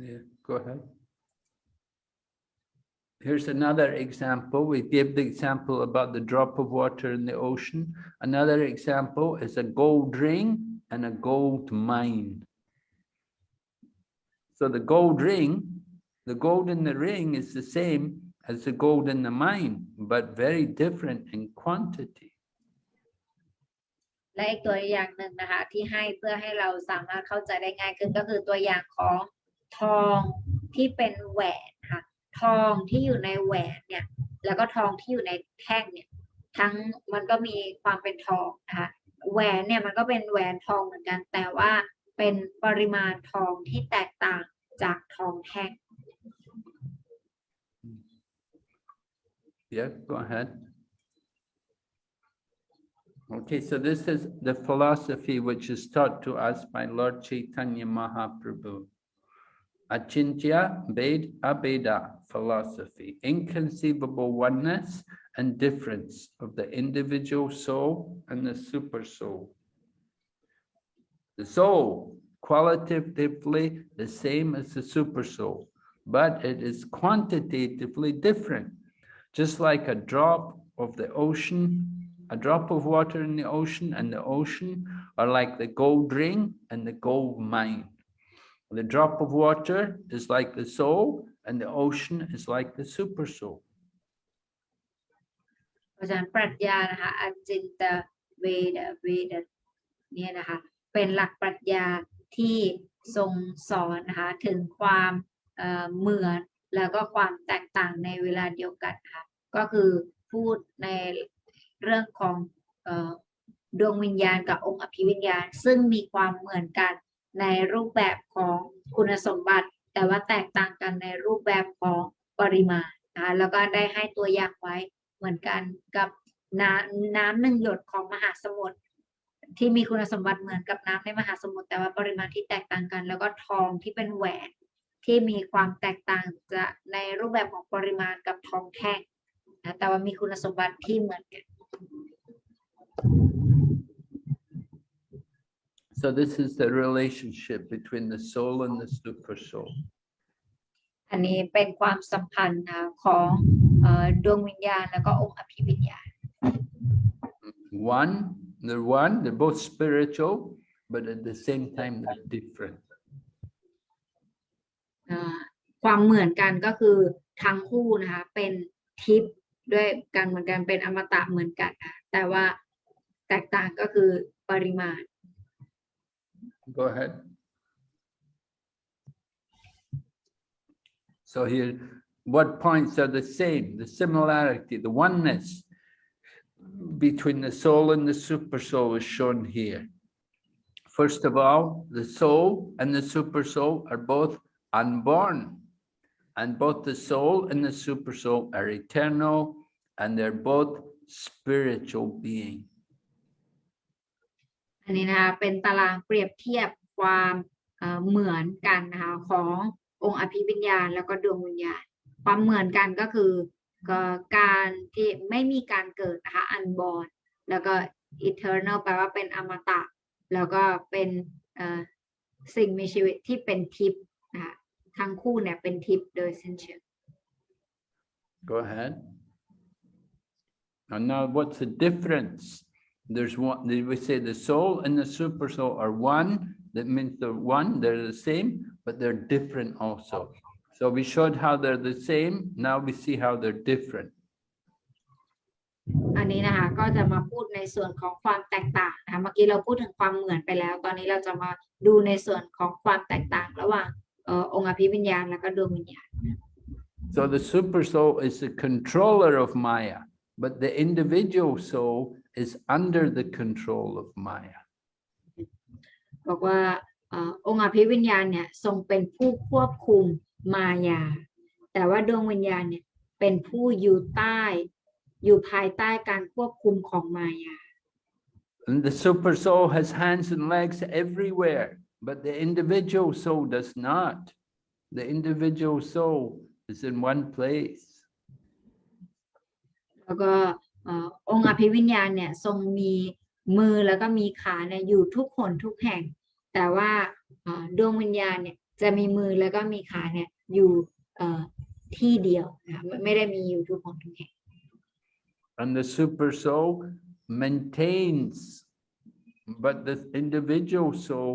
Yeah, go ahead. Here's another example. We gave the example about the drop of water in the ocean. Another example is a gold ring and a gold mine. So the gold ring, the gold in the ring is the same as the gold in the mine, but very different in quantity. และอีกตัวอย่างหนึ่งนะคะที่ให้เพื่อให้เราสามารถเข้าใจได้ง่ายขึ้นก็คือตัวอย่างของทองที่เป็นแหวนค่ะทองที่อยู่ในแหวนเนี่ยแล้วก็ทองที่อยู่ในแท่งเนี่ยทั้งมันก็มีความเป็นทองนะคะแหวนเนี่ยมันก็เป็นแหวนทองเหมือนกันแต่ว่าเป็นปริมาณทองที่แตกต่างจากทองแท่ง Yeah, go ahead. Okay, so this is the philosophy which is taught to us by Lord Chaitanya Mahaprabhu. Achintya Bhed Abheda philosophy, inconceivable oneness and difference of the individual soul and the super soul. The soul, qualitatively the same as the super soul, but it is quantitatively different. Just like a drop of the ocean, a drop of water in the ocean and the ocean are like the gold ring and the gold mine. The drop of water is like the soul and the ocean is like the super soul. เพราะฉะนั้นปรัชญานะคะอจินตเวดเนี่ยนะคะเป็นหลักปรัชญาที่ทรงสอนนะคะถึงความเหมือนแล้วก็ความแตกต่างในเวลาเดียวกันค่ะก็คือพูดในเรื่องของดวงวิญญาณกับองค์อภิวิญญาณซึ่งมีความเหมือนกันในรูปแบบของคุณสมบัติแต่ว่าแตกต่างกันในรูปแบบของปริมาณนะคะแล้วก็ได้ให้ตัวอย่างไว้เหมือนกันกับน้ำหนึ่งหยดของมหาสมุทรที่มีคุณสมบัติเหมือนกับน้ำในมหาสมุทรแต่ว่าปริมาณที่แตกต่างกันแล้วก็ทองที่เป็นแหวนที่มีความแตกต่างจะในรูปแบบของปริมาณกับทองแท่งนะแต่ว่ามีคุณสมบัติที่เหมือนกัน So this is the relationship between the soul and the super soul. อันนี้เป็นความสัมพันธ์ของดวงวิญญาณแล้วก็องค์อภิวิญญาณ They're both spiritual, but at the same time they're different. ความเหมือนกันก็คือทั้งคู่นะคะเป็นทิพย์ด้วยกันเหมือนกันเป็นอมตะเหมือนกันนะแต่ว่าแตกต่างก็คือปริมาณ Go ahead. So here, what points are the same? The similarity, the oneness between the soul and the super soul is shown here. First of all, the soul and the super soul are both unborn, and both the soul and the super soul are eternal, and they're both spiritual beings. อันนี้นะคะเป็นตารางเปรียบเทียบความเหมือนกันนะคะขององค์อภิวิญญาณแล้วก็ดวงวิญญาณความเหมือนกันก็คือการที่ไม่มีการเกิดนะคะ unborn แล้วก็ eternal แปลว่าเป็นอมตะแล้วก็เป็นสิ่งมีชีวิตที่เป็นทิพย์นะคะทั้งคู่เนี่ยเป็นทิพย์โดยสิ้นเชิง Go ahead. And now what's the difference? There's one, we say the soul and the super soul are one. That means they're one, they're the same, but they're different also. So we showed how they're the same. Now we see how they're different. อันนี้นะคะก็จะมาพูดในส่วนของความแตกต่างนะคะเมื่อกี้เราพูดถึงความเหมือนไปแล้วตอนนี้เราจะมาดูในส่วนของความแตกต่างระหว่างองค์อภิวิญญาณและก็ดวงวิญญาณ So the super soul is the controller of Maya, but the individual soul is under the control of Maya. บอกว่าองค์อภิวิญญาณเนี่ยทรงเป็นผู้ควบคุมมายาแต่ว่าดวงวิญญาณเนี่ยเป็นผู้อยู่ภายใต้การควบคุมของมายา And the super soul has hands and legs everywhere, but the individual soul does not. The individual soul is in one place. แล้วก็องค์อภิวิญญาณเนี่ยทรงมีมือแล้วก็มีขาเนี่ยอยู่ทุกคนทุกแห่งแต่ว่าดวงวิญญาณเนี่ยจะมีมือแล้วก็มีขาเนี่ยอยู่ ที่เดียวนะคะไม่ได้มีอยู่ทุกคนทุกแห่ง And the super soul maintains, but the individual soul,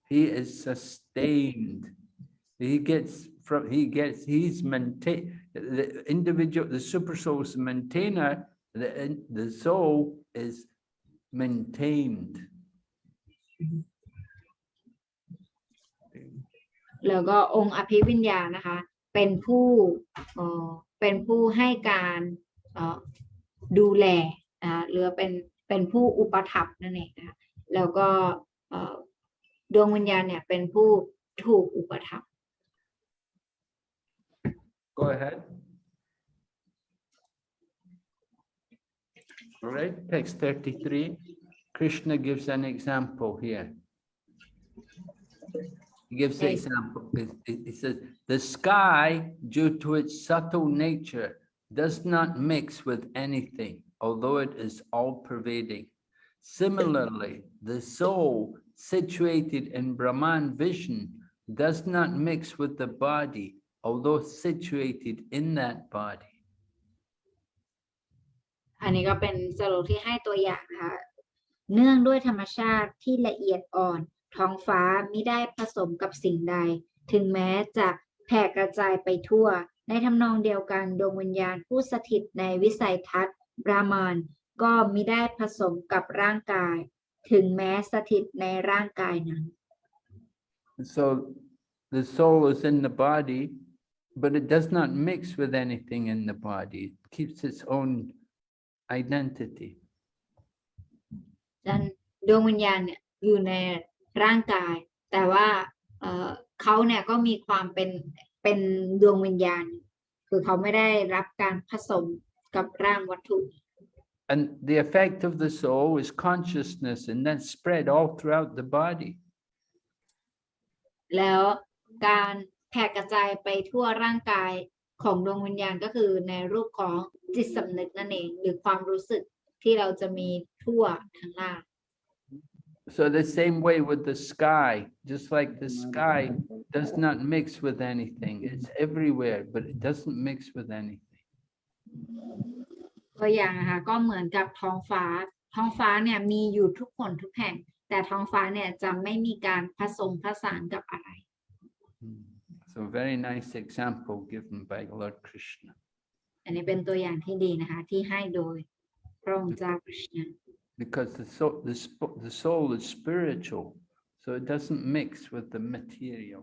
he is sustained. He's maintained. The individual, the super soul is maintainer. The soul is maintained. แล้วก็องค์อภิวิญญาณนะคะเป็นผู้ให้การดูแลหรือเป็นผู้อุปถัมภ์นั่นเองนะคะแล้วก็ดวงวิญญาณเนี่ยเป็นผู้ถูกอุปถัมภ์ Go ahead. All right, text 33. Krishna gives an example here. He gives the example. He says, the sky, due to its subtle nature, does not mix with anything, although it is all-pervading. Similarly, the soul, situated in Brahman vision, does not mix with the body, although situated in that body. อันนี้ก็เป็นสโลกที่ให้ตัวอย่างนะคะเนื่องด้วยธรรมชาติที่ละเอียดอ่อนท้องฟ้ามิได้ผสมกับสิ่งใดถึงแม้จะแผ่กระจายไปทั่วในทำนองเดียวกันดวงวิญญาณผู้สถิตในวิสัยทัศน์บรามานก็มิได้ผสมกับร่างกายถึงแม้สถิตในร่างกายนั้น So the soul is in the body, but it does not mix with anything in the body. It keeps its own identity. ดังดวงวิญญาณเนี่ยอยู่ในร่างกายแต่ว่าเขาเนี่ยก็มีความเป็นดวงวิญญาณคือเขาไม่ได้รับการผสมกับร่างวัตถุ And the effect of the soul is consciousness, and that's spread all throughout the body. แล้วการแผ่กระจายไปทั่วร่างกายของดวงวิญญาณก็คือในรูปของจิตสำนึกนั่นเองหรือความรู้สึกที่เราจะมีทั่วทั้งร่าง So the same way with the sky, just like the sky does not mix with anything. It's everywhere, but it doesn't mix with anything. ตัวอย่างนะคะก็เหมือนกับท้องฟ้าเนี่ยมีอยู่ทุกคนทุกแห่งแต่ท้องฟ้าเนี่ยจะไม่มีการผสมผสานกับอะไร So very nice example given by Lord Krishna. อันนี้เป็นตัวอย่างที่ดีนะคะที่ให้โดยพระองค์เจ้าคริชนา Because the soul is spiritual, so it doesn't mix with the material.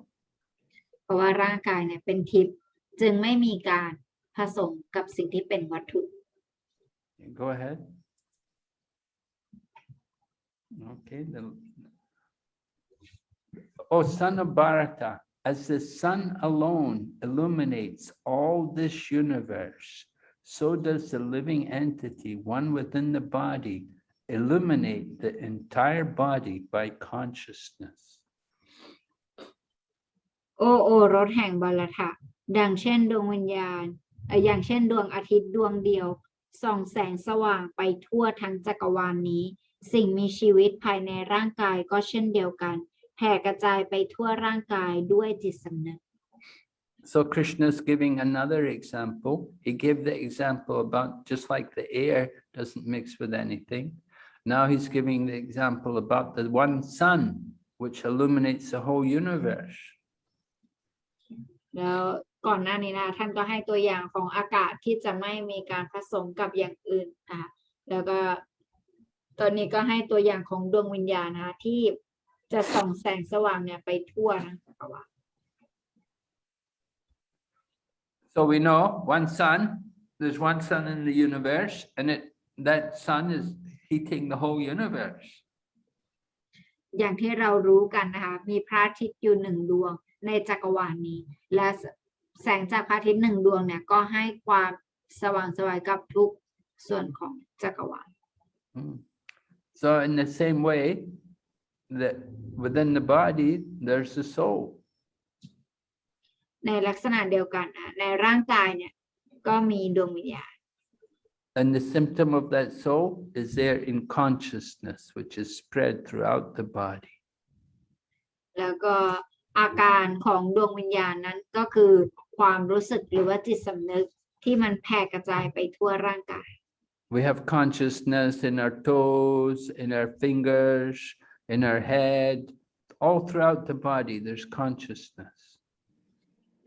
เพราะว่าร่างกายเนี่ยเป็นทิพย์จึงไม่มีการผสมกับสิ่งที่เป็นวัตถุ Go ahead. Okay. Oh, son of Bharata, as the sun alone illuminates all this universe, so does the living entity, one within the body, illuminate the entire body by consciousness. โอรสแห่งบารทะดังเช่นดวงวิญญาณอย่างเช่นดวงอาทิตย์ดวงเดียวส่องแสงสว่างไปทั่วทั้งจักรวาลนี้สิ่งมีชีวิตภายในร่างกายก็เช่นเดียวกันแผ่กระจายไปทั่วร่างกายด้วยจิตสำนึก So Krishna is giving another example. He gave the example about just like the air doesn't mix with anything. Now he's giving the example about the one sun, which illuminates the whole universe. แล้วก่อนหน้านี้นะท่านก็ให้ตัวอย่างของอากาศที่จะไม่มีการผสมกับอย่างอื่นแล้วก็ตอนนี้ก็ให้ตัวอย่างของดวงวิญญาณนะคะที่จะส่องแสงสว่างเนี่ยไปทั่วทั้งจักรวาล So we know one sun, there's one sun in the universe, and that sun is heating the whole universe. อย่างที่เรารู้กันนะคะมีพระอาทิตย์อยู่หนึ่งดวงในจักรวาลนี้และแสงจากพระอาทิตย์หนึ่งดวงเนี่ยก็ให้ความสว่างไสวกับทุกส่วนของจักรวาล So in the same way that within the body there's the soul. ในลักษณะเดียวกันในร่างกายเนี่ยก็มีดวงวิญญาณ And the symptom of that soul is there in consciousness, which is spread throughout the body. แล้วก็อาการของดวงวิญญาณนั้นก็คือ ความรู้สึกหรือว่าจิตสำนึกที่มันแผ่กระจายไปทั่วร่างกาย We have consciousness in our toes, in our fingers, in our head, all throughout the body. There's consciousness.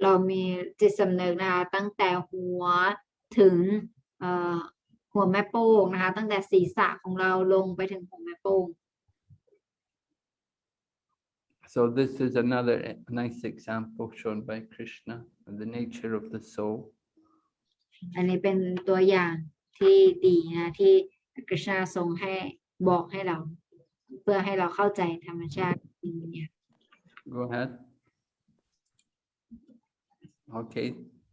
เรามีจิตสำนึกนะคะตั้งแต่หัวถึงหัวแม่โป้งนะคะตั้งแต่ศีรษะของเราลงไปถึงหัวแม่โป้ง So this is another nice example shown by Krishna of the nature of the soul. อันนี้เป็นตัวอย่างที่ดีนะที่กฤษณาทรงให้บอกให้เราเพื่อให้เราเข้าใจธรรมชาตินี้ Go ahead. Okay.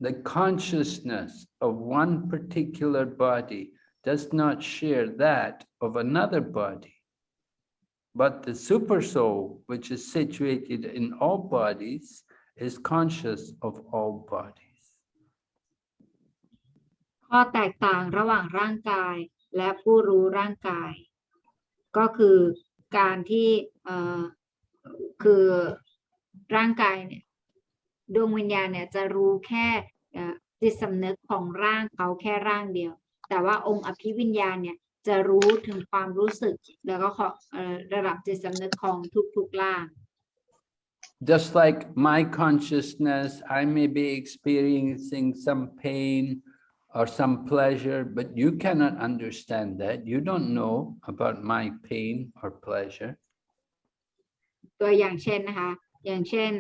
The consciousness of one particular body does not share that of another body, but the super soul, which is situated in all bodies, is conscious of all bodies. ข้อแตกต่างระหว่างร่างกายและผู้รู้ร่างกาย ก็คือการที่คือร่างกายเนี่ยดวงวิญญาณเนี่ยจะรู้แค่จิตสำนึกของร่างเขาแค่ร่างเดียวแต่ว่าองค์อภิวิญญาณเนี่ยจะรู้ถึงความรู้สึกแล้วก็ระดับจิตสำนึกของทุกๆร่าง Just like my consciousness, I may be experiencing some pain or some pleasure, but you cannot understand that. You don't know about my pain or pleasure. ตัวอย่างเช่นนะคะอย่างเช่น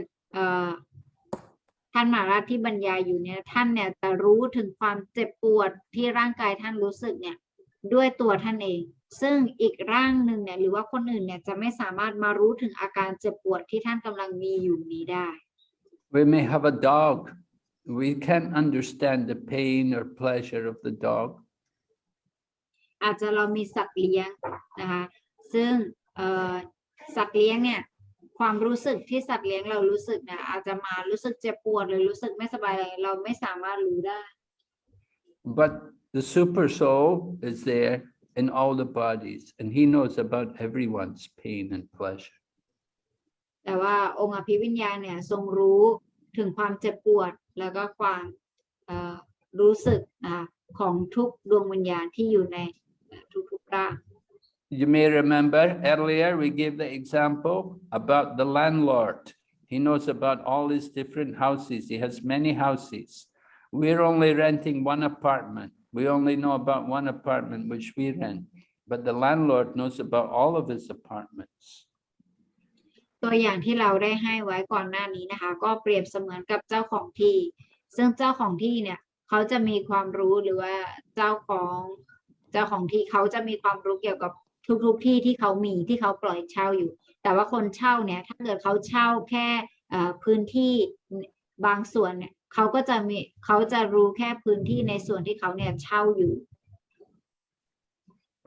ท่านมหาราชที่บรรยายอยู่เนี่ยท่านเนี่ยจะรู้ถึงความเจ็บปวดที่ร่างกายท่านรู้สึกเนี่ยด้วยตัวท่านเองซึ่งอีกร่างหนึ่งเนี่ยหรือว่าคนอื่นเนี่ยจะไม่สามารถมารู้ถึงอาการเจ็บปวดที่ท่านกำลังมีอยู่นี้ได้ We may have a dog. We can't understand the pain or pleasure of the dog. อาจจะเรามีสัตว์เลี้ยงนะคะซึ่งสัตว์เลี้ยงเนี่ยความรู้สึกที่สัตว์เลี้ยงเรารู้สึกเนี่ยอาจจะมารู้สึกเจ็บปวดหรือรู้สึกไม่สบายอะไรเราไม่สามารถรู้ได้ But the super soul is there in all the bodies, and he knows about everyone's pain and pleasure. แต่ว่าองค์อภิวิญญาณเนี่ยทรงรู้ถึงความเจ็บปวดแล้วก็ความรู้สึกของทุกดวงวิญญาณที่อยู่ในทุกๆร่าง You may remember earlier we gave the example about the landlord. He knows about all his different houses. He has many houses. We're only renting one apartment. We only know about one apartment which we rent, but the landlord knows about all of his apartments. ตัวอย่างที่เราได้ให้ไว้ก่อนหน้านี้นะคะก็เปรียบเสมือนกับเจ้าของที่ซึ่งเจ้าของที่เนี่ยเขาจะมีความรู้หรือว่าเจ้าของที่เขาจะมีความรู้เกี่ยวกับทุกที่ที่เขามีที่เขาปล่อยเช่าอยู่แต่ว่าคนเช่าเนี่ยถ้าเกิดเขาเช่าแค่พื้นที่บางส่วนเนี่ยเขาจะรู้แค่พื้นที่ในส่วนที่เขาเนี่ยเช่าอยู่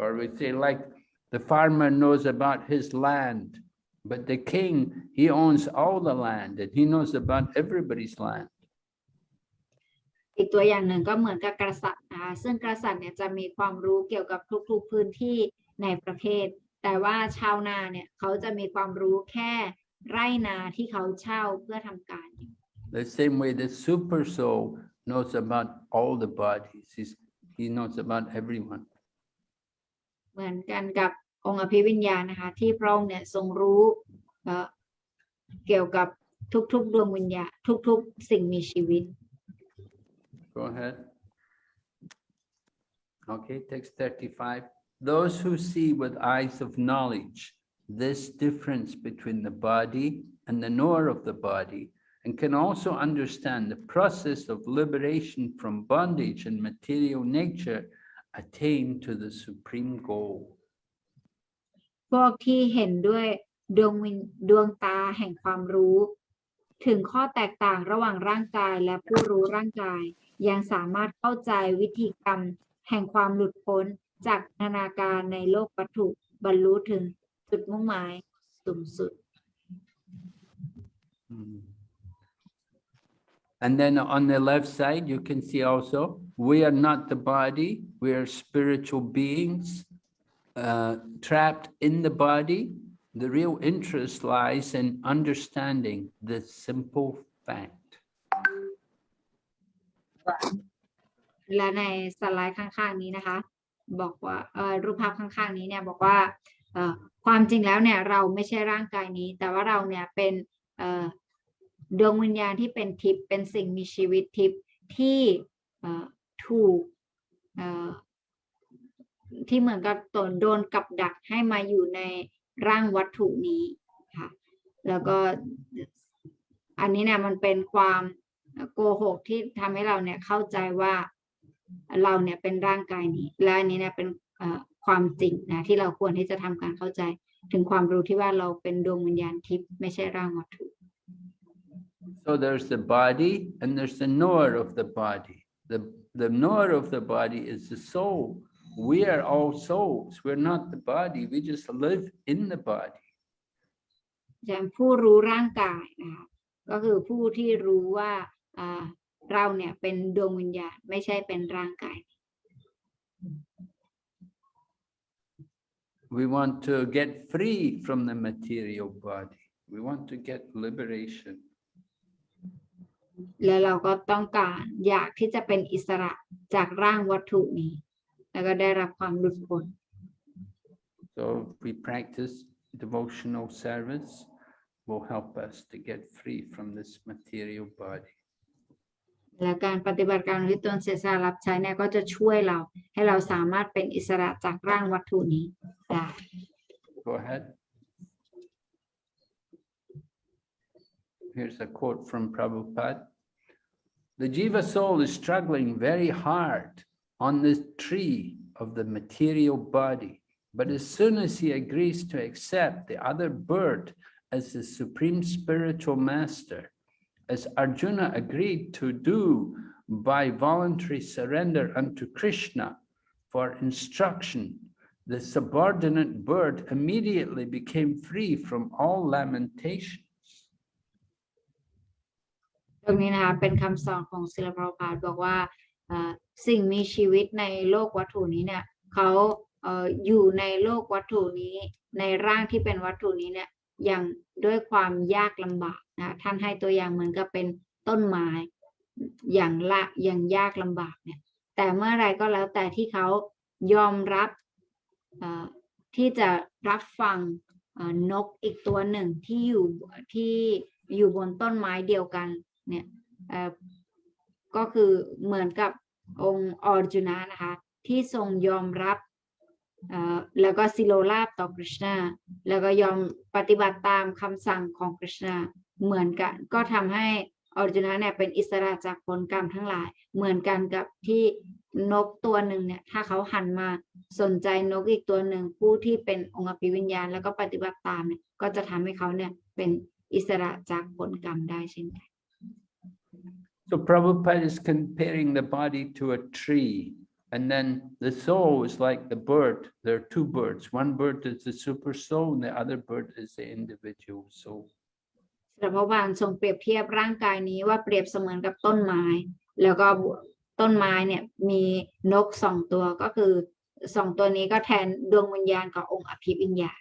Or we say like the farmer knows about his land, but the king, he owns all the land and he knows about everybody's land. อีกตัวอย่างหนึ่งก็เหมือนกับกษัตริย์นะคะซึ่งกษัตริย์เนี่ยจะมีความรู้เกี่ยวกับทุกๆพื้นที่ในประเทศแต่ว่าชาวนาเนี่ยเขาจะมีความรู้แค่ไร่นาที่เขาเช่าเพื่อทำการ The same way the super soul knows about all the bodies. He knows about everyone. เหมือนกันกับองค์อภิวิญญาณนะคะที่พระองค์เนี่ยทรงรู้เกี่ยวกับทุกๆดวงวิญญาณทุกๆสิ่งมีชีวิต Go ahead. Okay, text 35. Those who see with eyes of knowledge this difference between the body and the knower of the body, and can also understand the process of liberation from bondage and material nature, attain to the supreme goal. พวกที่เห็นด้วยดวงตาแห่งความรู้ถึงข้อแตกต่างระหว่างร่างกายและผู้รู้ร่างกายยังสามารถเข้าใจวิธีกรรมแห่งความหลุดพ้นจากนานาการในโลกวัตถุบรรลุถึงจุดมุ่งหมายสูงสุด And then on the left side, you can see also, we are not the body, we are spiritual beings trapped in the body. The real interest lies in understanding this simple fact. และในสไลด์ข้างๆนี้นะคะบอกว่ารูปภาพข้างๆนี้เนี่ยบอกว่าความจริงแล้วเนี่ยเราไม่ใช่ร่างกายนี้แต่ว่าเราเนี่ยเป็นดวงวิญญาณที่เป็นทิพย์เป็นสิ่งมีชีวิตทิพย์ที่ถูกที่เหมือนกับโดนกับดักให้มาอยู่ในร่างวัตถุนี้ค่ะแล้วก็อันนี้เนี่ยมันเป็นความโกหกที่ทำให้เราเนี่ยเข้าใจว่าเราเนี่ยเป็นร่างกายนี้และอันนี้เนี่ยเป็นความจริงนะที่เราควรที่จะทำการเข้าใจถึงความรู้ที่ว่าเราเป็นดวงวิญญาณทิพย์ไม่ใช่ร่างวัตถุ So there's the body and there's the knower of the body. The knower of the body is the soul. We are all souls. We're not the body. We just live in the body. อย่างผู้รู้ร่างกายนะคะก็คือผู้ที่รู้ว่าเราเนี่ยเป็นดวงวิญญาณไม่ใช่เป็นร่างกาย We want to get free from the material body. We want to get liberation. แล้วเราก็ต้องการอยากที่จะเป็นอิสระจากร่างวัตถุนี้แล้วก็ได้รับความหลุดพ้น So we practice devotional service will help us to get free from this material body. และการปฏิบัติการที่ตนเสียสละรับใช้เนี่ยก็จะช่วยเราให้เราสามารถเป็นอิสระจากร่างวัตถุนี้ได้ Go ahead. Here's a quote from Prabhupada. The Jiva soul is struggling very hard on the tree of the material body, but as soon as he agrees to accept the other bird as the supreme spiritual master, as Arjuna agreed to do by voluntary surrender unto Krishna for instruction, the subordinate bird immediately became free from all lamentations. ตรงนี้นะคะเป็นคำสอนของศิลปภาสบอกว่าสิ่งมีชีวิตในโลกวัตถุนี้เนี่ยเขาอยู่ในโลกวัตถุนี้ในร่างที่เป็นวัตถุนี้เนี่ยอย่างด้วยความยากลำบากนะท่านให้ตัวอย่างเหมือนกับเป็นต้นไม้อย่างยากลำบากเนี่ยแต่เมื่อไรก็แล้วแต่ที่เขายอมรับที่จะรับฟังนกอีกตัวหนึ่งที่อยู่บนต้นไม้เดียวกันเนี่ยก็คือเหมือนกับองค์อร์จุนะนะคะที่ทรงยอมรับแล้วก็สิโลลาภต่อกฤษณาแล้วก็ยอมปฏิบัติตามคำสั่งของกฤษณาเหมือนกันก็ทำให้อร์จุนะเนี่ยเป็นอิสระจากผลกรรมทั้งหลายเหมือนกันกับที่นกตัวหนึ่งเนี่ยถ้าเขาหันมาสนใจนกอีกตัวหนึ่งผู้ที่เป็นองค์อภิวิญญาณแล้วก็ปฏิบัติตามเนี่ยก็จะทำให้เขาเนี่ยเป็นอิสระจากผลกรรมได้เช่นกัน So Prabhupada is comparing the body to a tree, and then the soul is like the bird. There are two birds. One bird is the super soul, and the other bird is the individual soul. พระพุทธเจ้าทรงเปรียบเทียบร่างกายนี้ว่าเปรียบเสมือนกับต้นไม้แล้วก็ต้นไม้เนี่ยมีนกสองตัวก็คือสองตัวนี้ก็แทนดวงวิญญาณกับองค์อภิวิญญาณ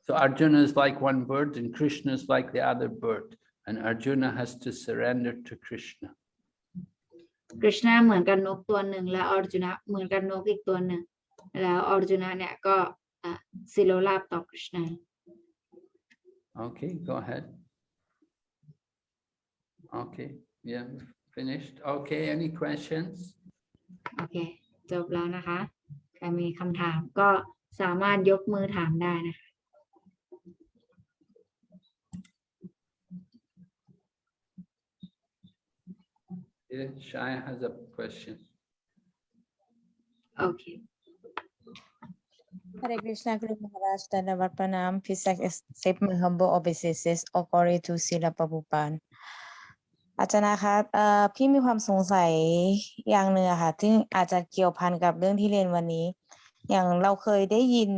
So Arjuna is like one bird, and Krishna is like the other bird, and Arjuna has to surrender to Krishna. กฤษณะเหมือนกับนกตัวหนึ่งและอร์จุนะเหมือนกับนกอีกตัวหนึ่งแล้วอร์จุนะเนี่ยก็สิโลลาภต่อกฤษณะ Okay, go ahead. Okay, yeah, finished. Okay, any questions? โอเคจบแล้วนะคะใครมีคำถามก็สามารถยกมือถามได้นะคะ Shaya has a question. โอเค Hare Krishna, Guru Maharaj, Dandavat Pranam. Please accept my humble obeisances or glory to Srila Prabhupada. อาจารย์นะคะพี่มีความสงสัยอย่างหนึ่งอะค่ะซึ่งอาจจะเกี่ยวพันกับเรื่องที่เรียนวันนี้ อย่างเราเคยได้ยิน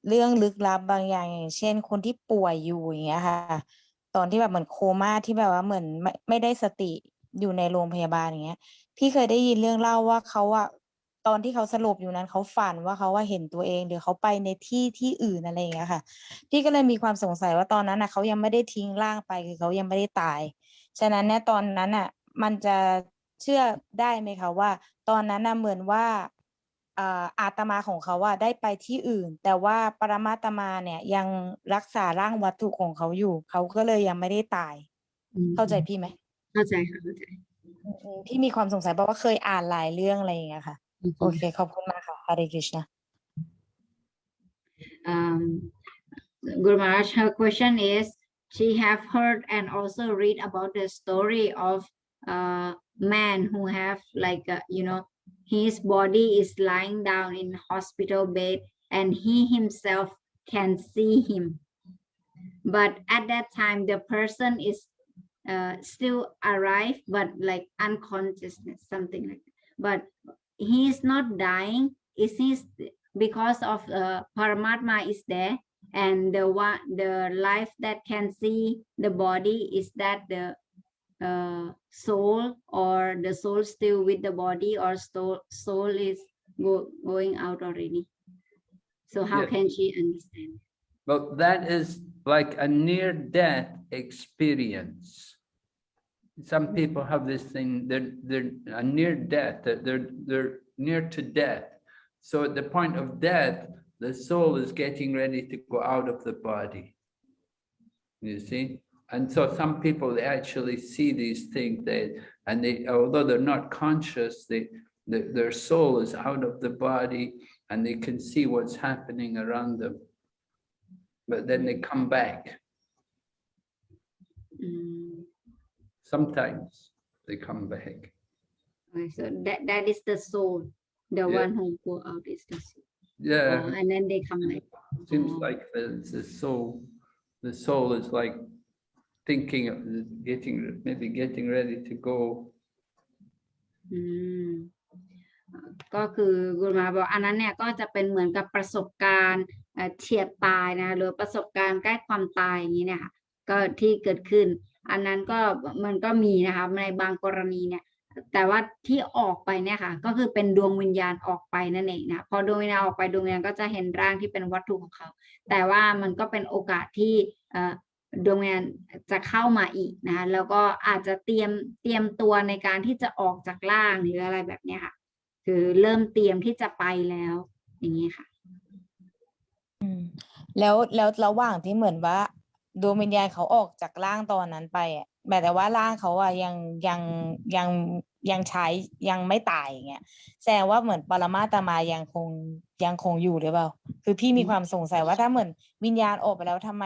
เรื่องลึกลับบางอย่างอย่างเช่นคนที่ป่วยอยู่อย่างเงี้ยค่ะตอนที่แบบเหมือนโคม่าที่แบบว่าเหมือนไม่ได้สติอยู่ในโรงพยาบาลอย่างเงี้ยพี่เคยได้ยินเรื่องเล่าว่าเขาอะตอนที่เขาสลบอยู่นั้นเขาฝันว่าเขาว่าเห็นตัวเองหรือเขาไปในที่อื่นอะไรอย่างเงี้ยค่ะพี่ก็เลยมีความสงสัยว่าตอนนั้นอะเขายังไม่ได้ทิ้งร่างไปคือเขายังไม่ได้ตายฉะนั้นเนี่ยตอนนั้นอ่ะมันจะ เชื่อได้ไหมคะว่า ตอนนั้นน่ะเหมือนว่าอาตมาของเขาว่าได้ไปที่อื่น แต่ว่าปรมาตมาเนี่ยยังรักษาร่างวัตถุของเขาอยู่ เขาก็เลยยังไม่ได้ตาย เข้าใจพี่ไหม เข้าใจค่ะเข้าใจ พี่มีความสงสัยเพราะว่าเคยอ่านหลายเรื่องอะไรอย่างเงี้ยค่ะ โอเค ขอบคุณมากค่ะ Hare Krishna Guru Maharaj, her question is, she have heard and also read about the story of man who have like his body is lying down in hospital bed and he himself can see him, but at that time the person is still alive but like unconsciousness, something like that. But he is not dying. Is he because of Paramatma is there, and the life that can see the body, is that the soul, or the soul still with the body, or soul is going out already? So how Yes. can she understand? Well, that is like a near-death experience. Some people have this thing, they're a near death, they're near to death. So at the point of death, the soul is getting ready to go out of the body. You see? And so some people, they actually see these things, and although they're not conscious, their soul is out of the body and they can see what's happening around them. But then they come back. Sometimes they come back. Okay, so that is the soul, the Yeah. one who go out is the soul. Yeah. And then they come back. Seems like the soul is like thinking of getting ready to go. ก็คือกุลมาบอกอันนั้นเนี่ยก็จะเป็นเหมือนกับประสบการณ์เฉียดตายนะหรือประสบการณ์ใกล้ความตายอย่างนี้เนี่ยค่ะก็ที่เกิดขึ้นอันนั้นก็มันก็มีนะคะในบางกรณีเนี่ยแต่ว่าที่ออกไปเนี่ยค่ะก็คือเป็นดวงวิญญาณออกไปนั่นเองนะพอดวงวิญญาณออกไปดวงวิญญาณก็จะเห็นร่างที่เป็นวัตถุของเขาแต่ว่ามันก็เป็นโอกาสที่ดวงวิญญาณจะเข้ามาอีกนะคะแล้วก็อาจจะเตรียมตัวในการที่จะออกจากร่างหรืออะไรแบบนี้ค่ะคือเริ่มเตรียมที่จะไปแล้วอย่างนี้ค่ะแล้วระหว่างที่เหมือนว่าดวงวิญญาณเขาออกจากร่างตอนนั้นไปอ่ะแต่ว่าร่างเขาอ่ะยังใช้ยังไม่ตายอย่างเงี้ยแสดงว่าเหมือนปรมาตมายังคงอยู่หรือเปล่าคือพี่มีความสงสัยว่าถ้าเหมือนวิญญาณออกไปแล้วทำไม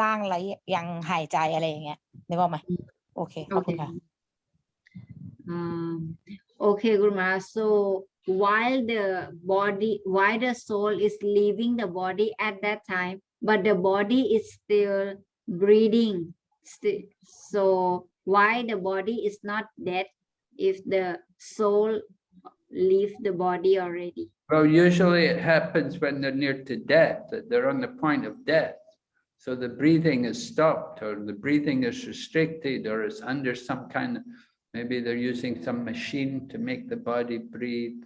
ร่างอะไรยังหายใจอะไรอย่างเงี้ยนึกออกไหมโอเคขอบคุณค่ะOkay, Guru Maharaj. So while the soul is leaving the body at that time, but the body is still breathing. So why the body is not dead if the soul leave the body already? Well, usually it happens when they're near to death, that they're on the point of death. So the breathing is stopped, or the breathing is restricted, or it's under some kind of, maybe they're using some machine to make the body breathe.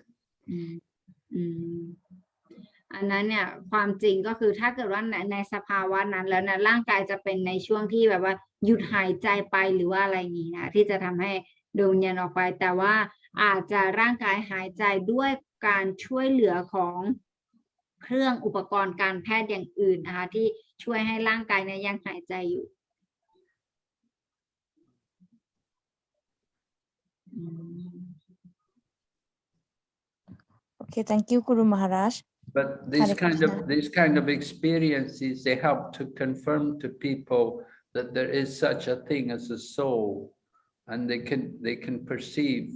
อันนั้นเนี่ยความจริงก็คือถ้าเกิดว่าในสภาวะนั้นแล้วนะร่างกายจะเป็นในช่วงที่แบบว่าหยุดหายใจไปหรือว่าอะไรอย่างนี้นะที่จะทำให้ดวงวิญญาณออกไปแต่ว่าอาจจะร่างกายหายใจด้วยการช่วยเหลือของเครื่องอุปกรณ์การแพทย์อย่างอื่นนะคะที่ช่วยให้ร่างกายเนี่ยยังหายใจอยู่ Okay, thank you, Guru Maharaj. But these kind of experiences, they help to confirm to people that there is such a thing as a soul, and they can perceive,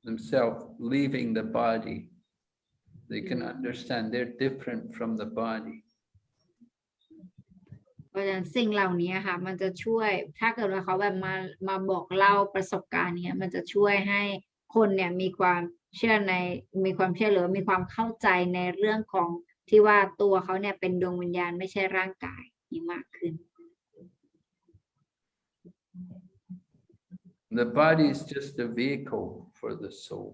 themselves leaving the body. They can understand they're different from the body. เพราะฉะนั้นสิ่งเหล่านี้ค่ะมันจะช่วยถ้าเกิดว่าเขาแบบมาบอกเล่าประสบการณ์นี้มันจะช่วยให้คนเนี่ยมีความเชื่อหรือมีความเข้าใจในเรื่องของที่ว่าตัวเขาเนี่ยเป็นดวงวิญญาณไม่ใช่ร่างกายนี่มากขึ้น The body is just a vehicle for the soul.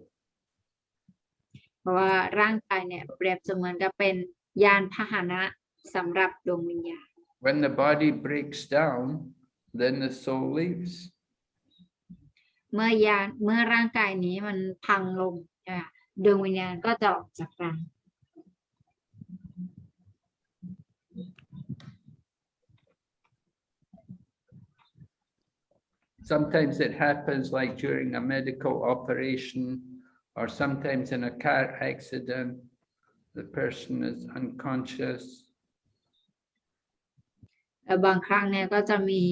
เพราะว่าร่างกายเนี่ยเปรียบเสมือนกับเป็นยานพาหนะสำหรับดวงวิญญาณ When the body breaks down, then the soul leaves. เมื่อร่างกายนี้มันพังลงนะคะดวงวิญญาณก็จะออกจากร่าง Sometimes it happens like during a medical operation, or sometimes in a car accident, the person is unconscious. บางครั้งเนี่ยก็จะมี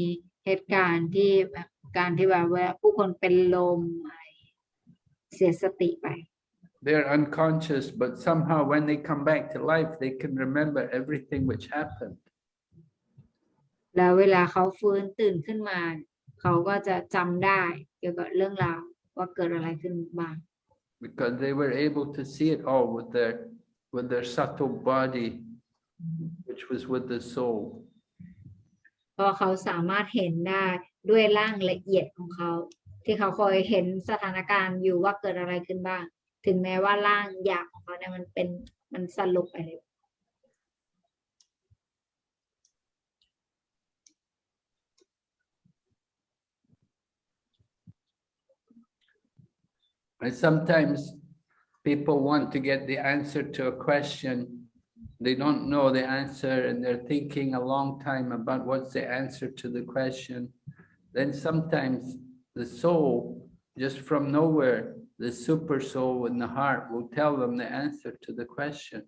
เหตุการณ์ที่แบบการที่แบบว่าผู้คนเป็นลมอะไรเสียสติไป They're unconscious, but somehow when they come back to life, they can remember everything which happened. แล้วเวลาเขาฟื้นตื่นขึ้นมา เขาก็จะจำได้เกี่ยวกับเรื่องราวว่าเกิดอะไรขึ้นบ้าง Because they were able to see it all with their subtle body, which was with the soul. เพราะเขาสามารถเห็นได้ด้วยร่างละเอียดของเขา ที่เขาคอยเห็นสถานการณ์อยู่ว่าเกิดอะไรขึ้นบ้าง ถึงแม้ว่าร่างหยาบของเขาเนี่ยมันสลบไปเลย And sometimes people want to get the answer to a question. They don't know the answer and they're thinking a long time about what's the answer to the question. Then sometimes the soul, just from nowhere, the super soul in the heart will tell them the answer to the question.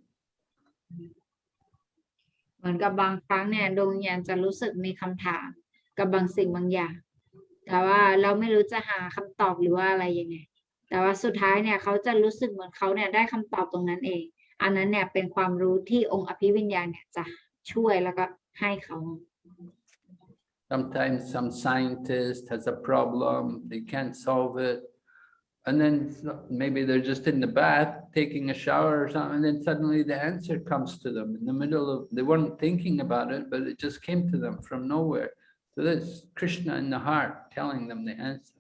เหมือนกับบางครั้งเนี่ยดวงวิญญาณจะรู้สึกมีคำถามกับบางสิ่งบางอย่าง แต่ว่าเราไม่รู้จะหาคำตอบหรือว่าอะไรยังไง แต่ว่าสุดท้ายเนี่ยเขาจะรู้สึกเหมือนเขาเนี่ยได้คำตอบตรงนั้นเอง อันนั้นเนี่ยเป็นความรู้ที่องค์อภิวิญญาณเนี่ยจะช่วยแล้วก็ให้เขา Sometimes some scientist has a problem, they can't solve it. And then maybe they're just in the bath, taking a shower or something, and then suddenly the answer comes to them in the middle of, they weren't thinking about it, but it just came to them from nowhere. So that's Krishna in the heart telling them the answer.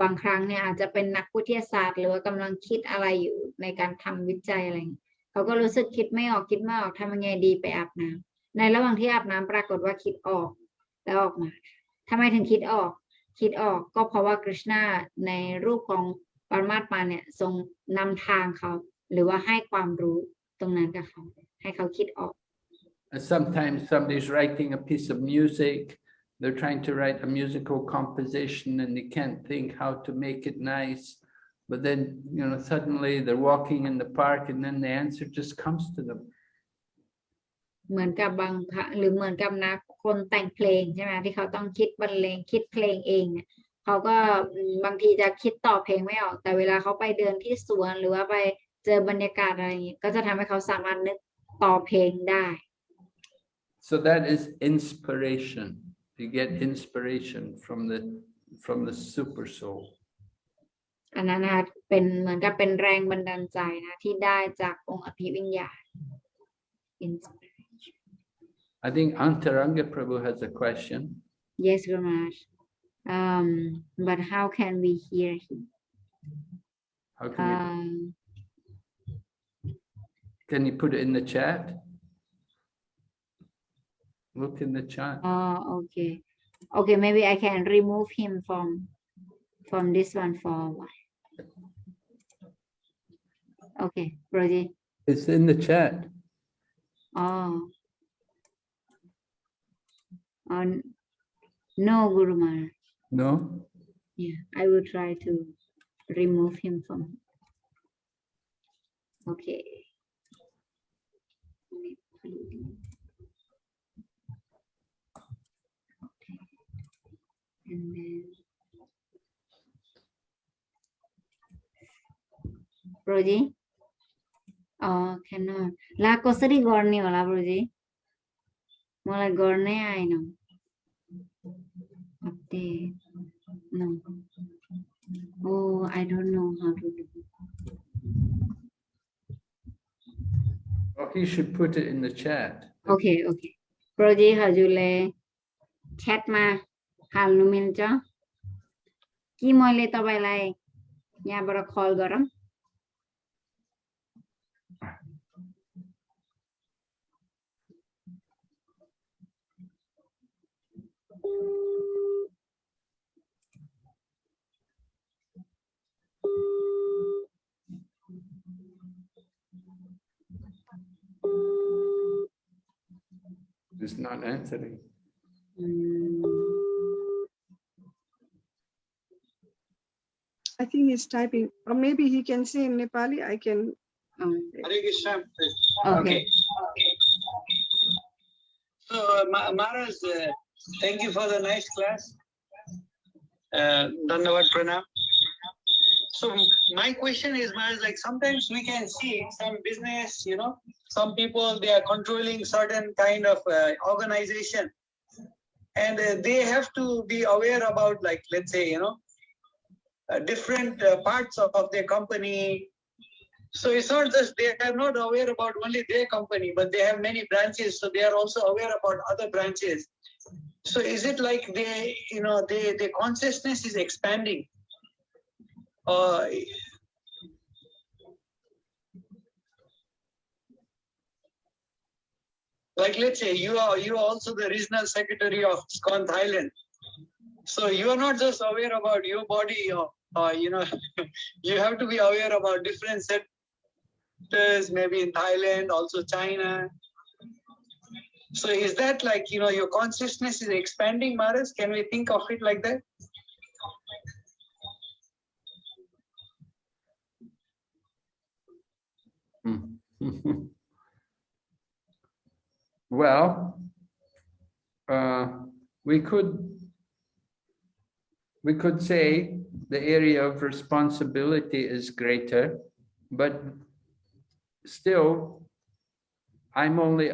บางครั้งเนี่ยอาจจะเป็นนักวิทยาศาสตร์หรือว่ากำลังคิดอะไรอยู่ในการทำวิจัยอะไรอย่างเงี้ยเขาก็รู้สึกคิดไม่ออกทำยังไงดีไปอาบน้ำในระหว่างที่อาบน้ำปรากฏว่าคิดออกแล้วออกมาทำไมถึงคิดออกก็เพราะว่ากฤษณาในรูปของปรมาตมาเนี่ยทรงนำทางเขาหรือว่าให้ความรู้ตรงนั้นกับเขาให้เขาคิดออก And sometimes somebody's writing a piece of music, they're trying to write a musical composition and they can't think how to make it nice. But then, suddenly they're walking in the park and then the answer just comes to them. เหมือนกับบางครั้งหรือเหมือนกับนักคนแต่งเพลงใช่ไหมที่เขาต้องคิดบรรเลงคิดเพลงเองเนี่ยเขาก็บางทีจะคิดต่อเพลงไม่ออกแต่เวลาเขาไปเดินที่สวนหรือว่าไปเจอบรรยากาศอะไรอย่างนี้ก็จะทำให้เขาสามารถนึกต่อเพลงได้ So that is inspiration. You get inspiration from the super soul. อันนั้นนะคะเป็นเหมือนกับเป็นแรงบันดาลใจนะที่ได้จากองค์อภิวิญญาณ I think Antaranga Prabhu has a question. Yes, Gurumaharaj. But how can we hear him? How can you put it in the chat? Look in the chat. Oh, okay. Okay, maybe I can remove him from this one for a while. Okay, Roji. It's in the chat. Oh. No, Guru Maharaj. No? Yeah, I will try to remove him from. Okay. Okay. And then Roji. Oh, cannot. La kosari gorni wala Roji. Mala gorne I know. Update. No. Oh, I don't know how to do. Oh, he should put it in the chat. Okay, okay. Roji hajule chat ma hal numin cho. Ki moile to bai lai. Ya bara call garam. It's not answering. อืม I think he's typing, or maybe he can say in Nepali. I can. อืม Hare Krishna. โอเค So, Maharaj, thank you for the nice class. Dhanyavad Pranam. So, my question is, Maharaj, like sometimes we can see some business, some people, they are controlling certain kind of organization. And they have to be aware about, like, let's say, different parts of their company. So it's not just they are not aware about only their company, but they have many branches, so they are also aware about other branches. So is it like their consciousness is expanding? Like let's say you are also the regional secretary of ISKCON Thailand. So you are not just aware about your body, or you have to be aware about different sectors, maybe in Thailand, also China. So is that like, your consciousness is expanding, Maharaj? Can we think of it like that? Well, we could say the area of responsibility is greater, but still, I only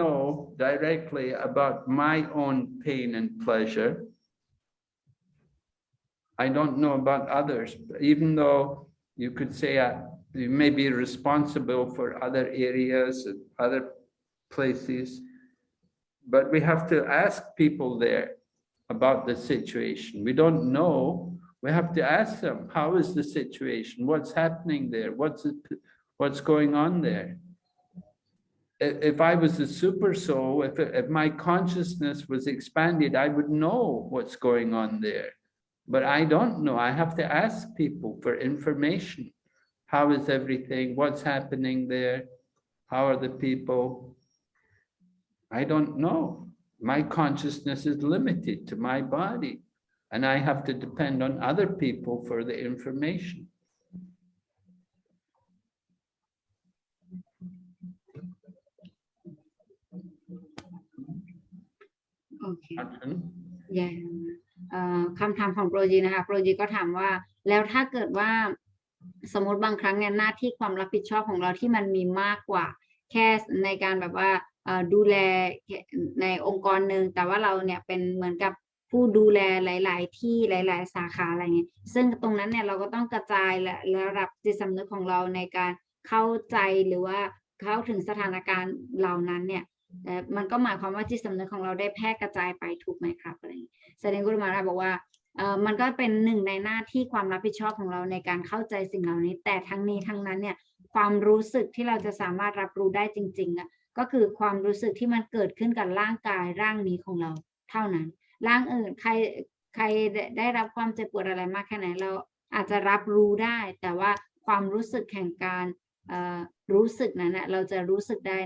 know directly about my own pain and pleasure. I don't know about others, even though you could say you may be responsible for other areas and other places, but we have to ask people there about the situation. We don't know. We have to ask them, how is the situation? What's happening there? What's going on there? If I was a super soul, if my consciousness was expanded, I would know what's going on there. But I don't know. I have to ask people for information. How is everything? What's happening there? How are the people? I don't know. My consciousness is limited to my body, and I have to depend on other people for the information. Okay. Arjun? คำถามของโปรจีนะคะโปรจีก็ถามว่าแล้วถ้าเกิดว่าสมมติบางครั้งเนี่ยหน้าที่ความรับผิดชอบของเราที่มันมีมากกว่าแค่ในการแบบว่าดูแลในองค์กรหนึ่งแต่ว่าเราเนี่ยเป็นเหมือนกับผู้ดูแลหลายๆที่หลายๆสาขาอะไรเงี้ยซึ่งตรงนั้นเนี่ยเราก็ต้องกระจายและระดับจิตสำนึกของเราในการเข้าใจหรือว่าเข้าถึงสถานการณ์เหล่านั้นเนี่ยมันก็หมายความว่าจิตสำนึกของเราได้แพร่กระจายไปถูกไหมครับอะไรอย่างนี้แสดงกุลมาราบอกว่ามันก็เป็นหนึ่งในหน้าที่ความรับผิดชอบของเราในการเข้าใจสิ่งเหล่านี้แต่ทั้งนี้ทั้งนั้นเนี่ยความรู้สึกที่เราจะสามารถรับรู้ได้จริงๆก็คือความรู้สึกที่มันเกิดขึ้นกับร่างกายร่างนี้ของเราเท่านั้นร่างอื่นใครได้รับความเจ็บปวดอะไรมากแค่ไหนเราอาจจะรับรู้ได้แต่ว่าความรู้สึกแห่งการรู้สึกนั้นเราจะรู้สึกได้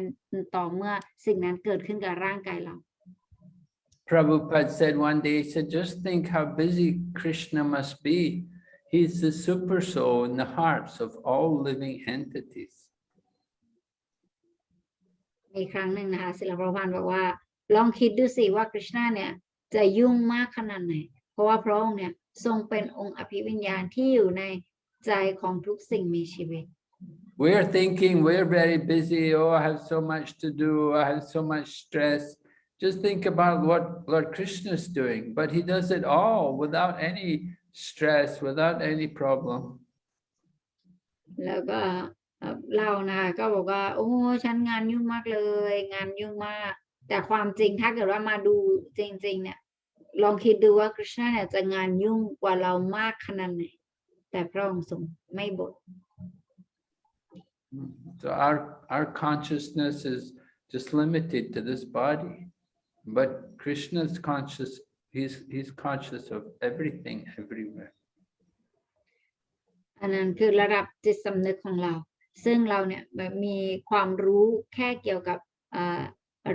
ต่อเมื่อสิ่งนั้นเกิดขึ้นกับร่างกายเรา Prabhupada said one day, he said, just think how busy Krishna must be. He's the super soul in the hearts of all living entities. มีครั้งหนึ่งนะคะศิลปภาพบอกว่าลองคิดดูสิว่าคริชนาเนี่ยจะยุ่งมากขนาดไหนเพราะว่าพระองค์เนี่ยทรงเป็นองค์อภิวิญญาณที่อยู่ในใจของทุกสิ่งมีชีวิต We're thinking we're very busy. Oh, I have so much to do. I have so much stress. Just think about what Lord Krishna is doing, but he does it all without any stress, without any problem. แล้วก็เรานะคะก็บอกว่าโอ้ฉันงานยุ่งมากเลยงานยุ่งมากแต่ความจริงถ้าเกิดว่ามาดูจริงๆเนี่ยลองคิดดูว่าคริชนาเนี่ยจะงานยุ่งกว่าเรามากขนาดไหนแต่พระองค์ทรงไม่บ่น So our consciousness is just limited to this body, but Krishna's conscious. He's conscious of everything, everywhere. อันนั้นคือระดับจิตสำนึกของเราซึ่งเราเนี่ยแบบมีความรู้แค่เกี่ยวกับ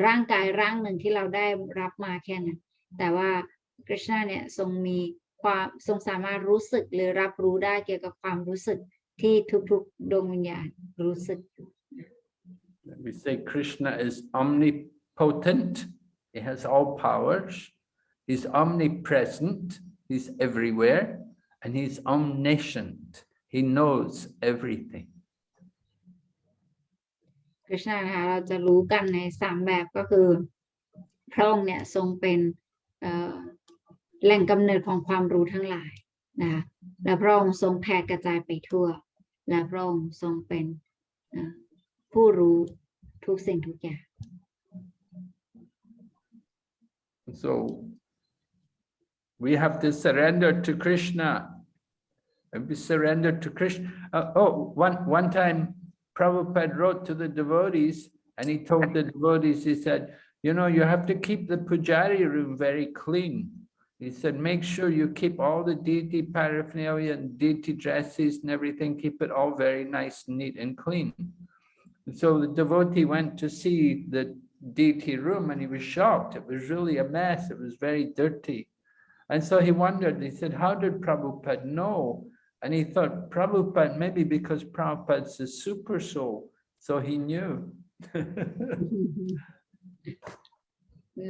ร่างกายร่างหนึ่งที่เราได้รับมาแค่นั้นแต่ว่าคริชนาเนี่ยทรงมีความทรงสามารถรู้สึกหรือรับรู้ได้เกี่ยวกับความรู้สึกที่ทุกๆดวงวิญญาณรู้สึก We say Krishna is omnipotent. He has all powers. He's omnipresent. He's everywhere. And he's omniscient. He knows everything. คริชนานะคะเราจะรู้กันใน3แบบก็คือพระองค์เนี่ยทรงเป็นแหล่งกำเนิดของความรู้ทั้งหลายนะคะและพระองค์ทรงแผ่กระจายไปทั่วและพระองค์ทรงเป็นผู้รู้ทุกสิ่งทุกอย่าง So we have to surrender to Krishna. And we surrender to Krishna. One time Prabhupada wrote to the devotees and he told the devotees, he said, you know, you have to keep the pujari room very clean. He said, make sure you keep all the deity paraphernalia and deity dresses and everything, keep it all very nice, neat and clean. And so the devotee went to see the deity room and he was shocked. It was really a mess. It was very dirty. And so he wondered, he said, how did Prabhupada know? And he thought, Prabhupada, maybe because Prabhupada's a super soul, so he knew.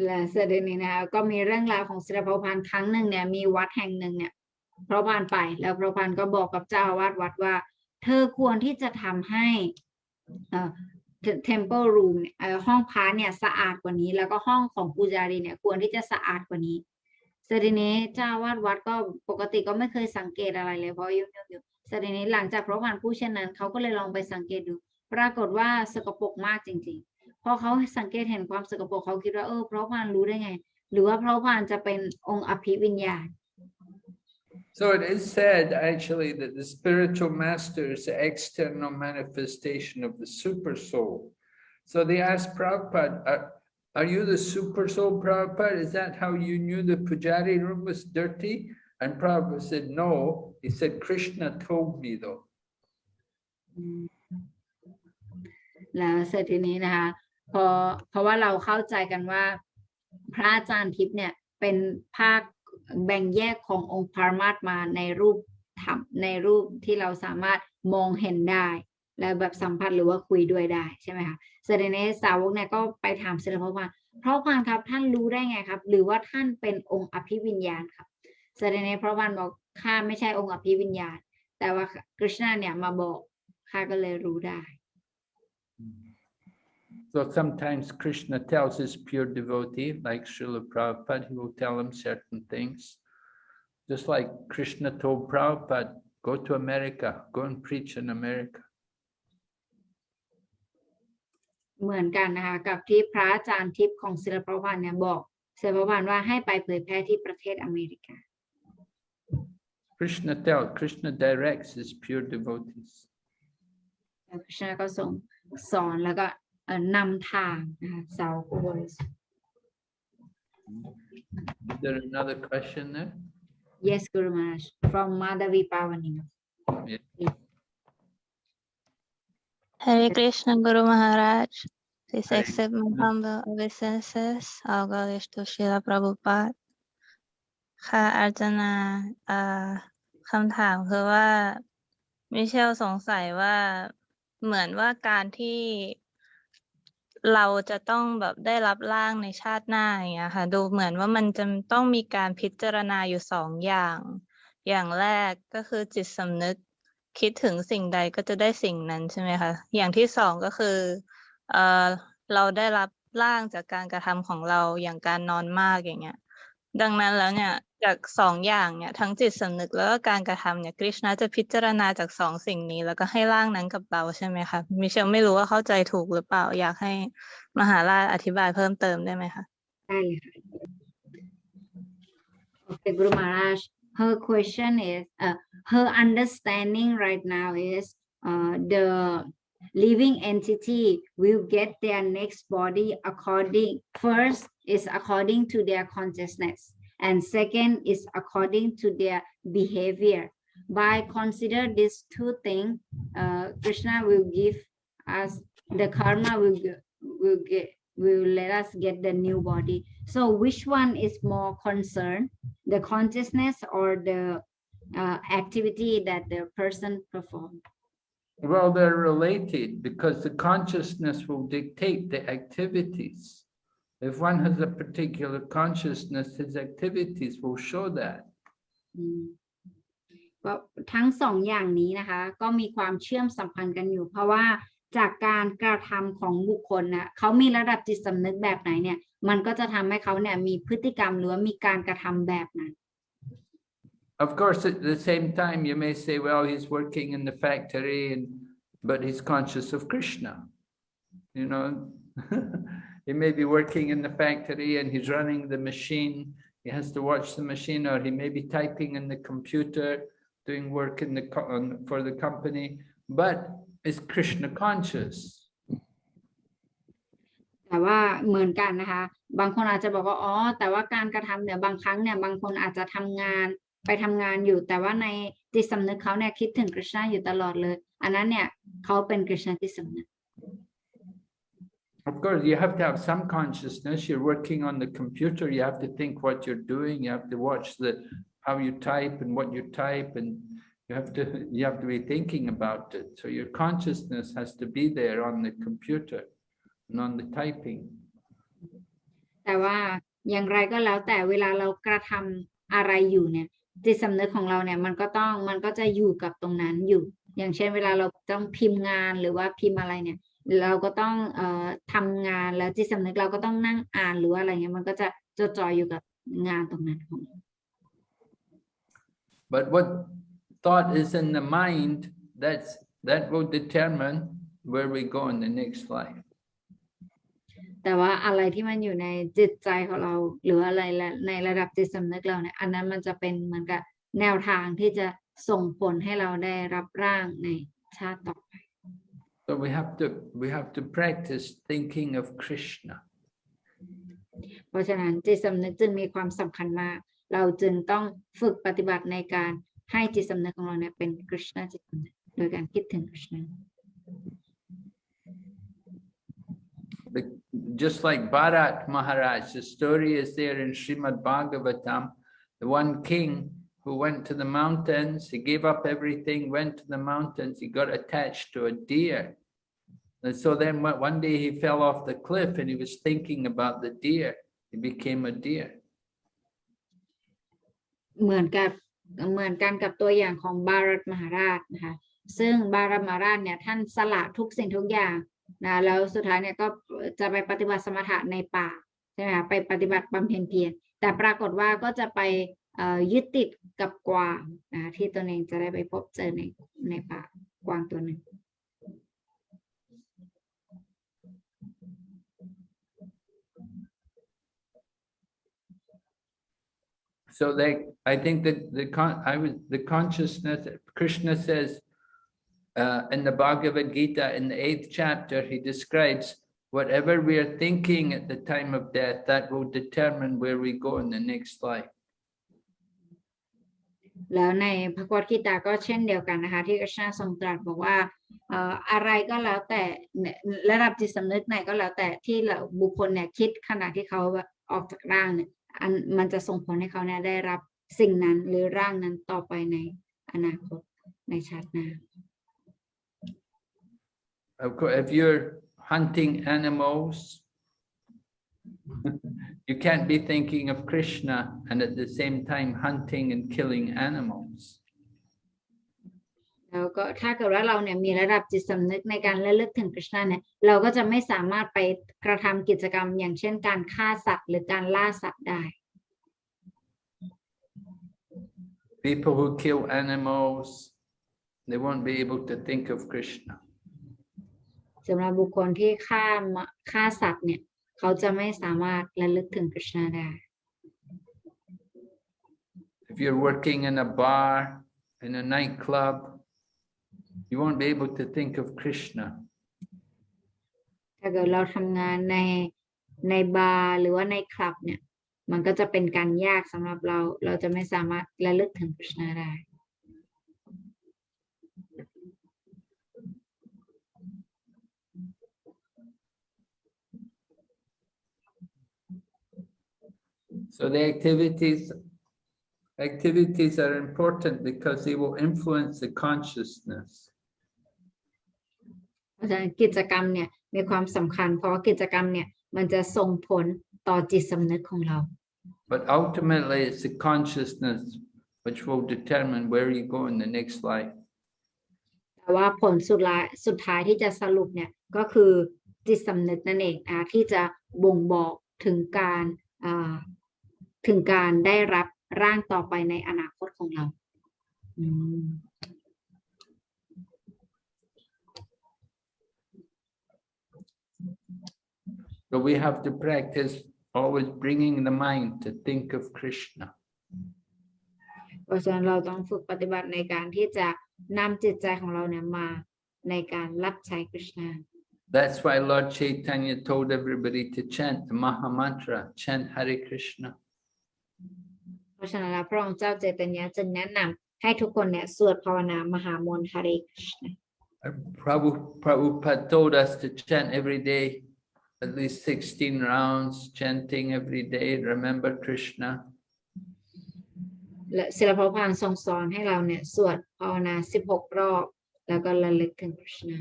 และเสด็จนี้นะคะก็มีเรื่องราวของศิลปพันธ์ครั้งหนึ่งเนี่ยมีวัดแห่งหนึ่งเนี่ยพระพานไปแล้วพระพานก็บอกกับเจ้าอาวาสวัดว่าเธอควรที่จะทำให้temple room เนี่ยห้องพระเนี่ยสะอาดกว่านี้แล้วก็ห้องของปูจารีเนี่ยควรที่จะสะอาดกว่านี้เสด็จนี้เจ้าอาวาสวัดก็ปกติก็ไม่เคยสังเกตอะไรเลยเพราะยุ่งเสด็จนี้หลังจากพระพานพูดเช่นนั้นเขาก็เลยลองไปสังเกตดูปรากฏว่าสกปรกมากจริงๆพอเขาสังเกตเห็นความสกปรกเขาคิดว่าพระพานรู้ได้ไงหรือว่าพระพานจะเป็นองค์อภิวิญญาณ So it is said actually that the spiritual master is the external manifestation of the super soul. So they asked Prabhupada, are you the super soul, Prabhupada? Is that how you knew the pujari room was dirty? And Prabhupada said, no. He said, Krishna told me though. แล้วเสร็จทีนี้นะคะเพราะว่าเราเข้าใจกันว่าพระอาจารย์ทิพย์เนี่ยเป็นภาคแบ่งแยกขององค์ปรมัตถ์มาในรูปธรรมในรูปที่เราสามารถมองเห็นได้และแบบสัมผัสหรือว่าคุยด้วยได้ใช่ไหมคะเสร็จในสาวกเนี่ยก็ไปถามศิลปภานพระพานครับท่านรู้ได้ไงครับหรือว่าท่านเป็นองค์อภิวิญญาณครับเสร็จในพระพานบอกข้าไม่ใช่องค์อภิวิญญาณแต่ว่าคริชนาเนี่ยมาบอกข้าก็เลยรู้ได้ So sometimes Krishna tells his pure devotee, like Srila Prabhupada, he will tell him certain things. Just like Krishna told Prabhupada, go to America, go and preach in America. เหมือนกันนะคะกับที่พระอาจารย์ทิพย์ของศิลปภานเนี่ยบอกศิลปภานว่าให้ไปเผยแพร่ที่ประเทศอเมริกา Krishna directs his pure devotees. แล้วคริชนาก็ทรงสอนแล้วก็นำทางนะคะสาวกบริสุทธิ์ Is there another question there? Yes Guru Maharaj from Madhavi Pavani Yeah. Hare Krishna Guru Maharaj. Please Hare accept my Krishna. humble obeisances. All glories to Srila Prabhupada. ค่ะอาจารย์คำถามคือว่ามิเชลสงสัยว่าเหมือนว่าการที่เราจะต้องแบบได้รับร่างในชาติหน้าอย่างเงี้ยค่ะดูเหมือนว่ามันจะต้องมีการพิจารณาอยู่2 อย่างแรกก็คือจิตสำนึกคิดถึงสิ่งใดก็จะได้สิ่งนั้นใช่ไหมคะอย่างที่2ก็คือเราได้รับร่างจากการกระทำของเราอย่างการนอนมากอย่างเงี้ยดังนั้นแล้วเนี่ยจาก2 อย่างเนี่ยทั้งจิตสำนึกแล้วก็การกระทำเนี่ยคริชนาจะพิจารณาจาก2 สิ่งนี้แล้วก็ให้ร่างนั้นกับเราใช่ไหมคะมิเชลไม่รู้ว่าเข้าใจถูกหรือเปล่าอยากให้มหาราชอธิบายเพิ่มเติมได้ไหมคะ ได้เลยค่ะ Okay Guru Maharaj her question is her understanding right now is the living entity will get their next body according to their consciousness and second is according to their behavior. By consider these 2 things, Krishna will give us the karma will will let us get the new body. So which one is more concerned, the consciousness or the activity that the person performed? Well, they're related because the consciousness will dictate the activities. If one has a particular consciousness, his activities will show that. ก็ทั้งสองอย่างนี้นะคะก็มีความเชื่อมสัมพันธ์กันอยู่ เพราะว่าจากการกระทำของบุคคลนะเขามีระดับจิตสำนึกแบบไหนเนี่ยมันก็จะทำให้เขาเนี่ยมีพฤติกรรมหรือว่ามีการกระทำแบบนั้น Of course, at the same time, you may say, well, he's working in the factory, but he's conscious of Krishna. You know, he may be working in the factory and he's running the machine. He has to watch the machine, or he may be typing in the computer, doing work in for the company, but is Krishna conscious? แต่ว่าเหมือนกันนะคะบางคนอาจจะบอกว่าอ๋อแต่ว่าการกระทำเนี่ยบางครั้งเนี่ยบางคนอาจจะทำงานไปทำงานอยู่แต่ว่าในจิตสำนึกเขาเนี่ยคิดถึงกฤษณะอยู่ตลอดเลยอันนั้นเนี่ยเขาเป็นกฤษณะจิตสำนึก Of course, you have to have some consciousness. You're working on the computer. You have to think what you're doing. You have to watch how you type and what you type, and you have to be thinking about it. So your consciousness has to be there on the computer and on the typing. แต่ว่าอย่างไรก็แล้วแต่เวลาเรากระทำอะไรอยู่เนี่ยจิตสำนึกของเราเนี่ยมันก็จะอยู่กับตรงนั้นอยู่อย่างเช่นเวลาเราต้องพิมพ์งานหรือว่าพิมพ์อะไรเนี่ยเราก็ต้องทำงานแล้วจิตสำนึกเราก็ต้องนั่งอ่านหรือว่าอะไรเงี้ยมันก็จะจดจ่ออยู่กับงานตรงนั้นของ But what thought is in the mind, that will determine where we go in the next life. แต่ว่าอะไรที่มันอยู่ในจิตใจของเราหรืออะไรในระดับจิตสำนึกเราเนี่ยอันนั้นมันจะเป็นเหมือนกับแนวทางที่จะส่งผลให้เราได้รับร่างในชาติต่อไป So we have to practice thinking of Krishna. เพราะฉะนั้นจิตสำนึกจึงมีความสำคัญมากเราจึงต้องฝึกปฏิบัติในการให้จิตสำนึกของเราเนี่ยเป็นกฤษณะจิตสำนึกโดยการคิดถึงกฤษณะ Just like Bharat Maharaj, the story is there in Srimad Bhagavatam, the one king who went to the mountains, he gave up everything, went to the mountains, he got attached to a deer. And so then one day he fell off the cliff and he was thinking about the deer. He became a deer. เหมือนกันกับตัวอย่างของบารัตมหาราชนะคะซึ่งบารัตมหาราชเนี่ยท่านสละทุกสิ่งทุกอย่างนะแล้วสุดท้ายเนี่ยก็จะไปปฏิบัติสมถะในป่าใช่ไหมคะไปปฏิบัติบำเพ็ญเพียรแต่ปรากฏว่าก็จะไปยึดติดกับกวางนะที่ตนเองจะได้ไปพบเจอในป่ากวางตัวหนึ่ง So I think that the consciousness, Krishna says in the Bhagavad Gita, in the 8th chapter, he describes whatever we are thinking at the time of death, that will determine where we go in the next life. แล้วในพระกวดกีตาก็เช่นเดียวกันนะคะที่กฤษณะทรงตรัสบอกว่าอะไรก็แล้วแต่ระดับจิตสำนึกไหนก็แล้วแต่ที่บุคคลเนี่ยคิดขณะที่เขาออกจากร่างเนี่ยมันจะส่งผลให้เขาเนี่ยได้รับสิ่งนั้นหรือร่างนั้นต่อไปในอนาคตในชาติหน้า Of course, if you're hunting animals, you can't be thinking of Krishna and at the same time hunting and killing animals. แล้วก็ถ้าเกิดว่าเราเนี่ยมีระดับจิตสำนึกในการระลึกถึงกฤษณะเนี่ยเราก็จะไม่สามารถไปกระทำกิจกรรมอย่างเช่นการฆ่าสัตว์หรือการล่าสัตว์ได้ People who kill animals, they won't be able to think of Krishna. สำหรับบุคคลที่ฆ่าสัตว์เนี่ยเขาจะไม่สามารถระลึกถึงกฤษณะได้ If you're working in a bar, in a nightclub, you won't be able to think of Krishna. ถ้าเกิดเราทำงานในบาร์หรือว่าในคลับเนี่ยมันก็จะเป็นการยากสำหรับเราจะไม่สามารถระลึกถึงกฤษณะได้ So So the activities are important because they will influence the consciousness. เพราะฉะนั้นกิจกรรมเนี่ยมีความสำคัญเพราะว่ากิจกรรมเนี่ยมันจะส่งผลต่อจิตสำนึกของเรา But ultimately, it's the consciousness which will determine where you go in the next life. แต่ว่าผลสุดท้ายที่จะสรุปเนี่ยก็คือจิตสำนึกนั่นเองที่จะบ่งบอกถึงการได้รับร่างต่อไปในอนาคตของเรา So we have to practice always bringing the mind to think of Krishna. เพราะฉะนั้นเราต้องฝึกปฏิบัติในการที่จะนำจิตใจของเราเนี่ยมาในการรับใช้คริชนา That's why Lord Chaitanya told everybody to chant the Maha Mantra, chant Hare Krishna. เพราะฉะนั้นแล้วพระองค์เจ้าเจตญาจึงแนะนำให้ทุกคนเนี่ยสวดภาวนามหามนต์ Hare Krishna. Prabhupada told us to chant every day, at least 16 rounds, chanting every day, remember Krishna. และศิลปภาพทรงสอนให้เราเนี่ยสวดภาวนา16 รอบแล้วก็ระลึกถึงคริชนา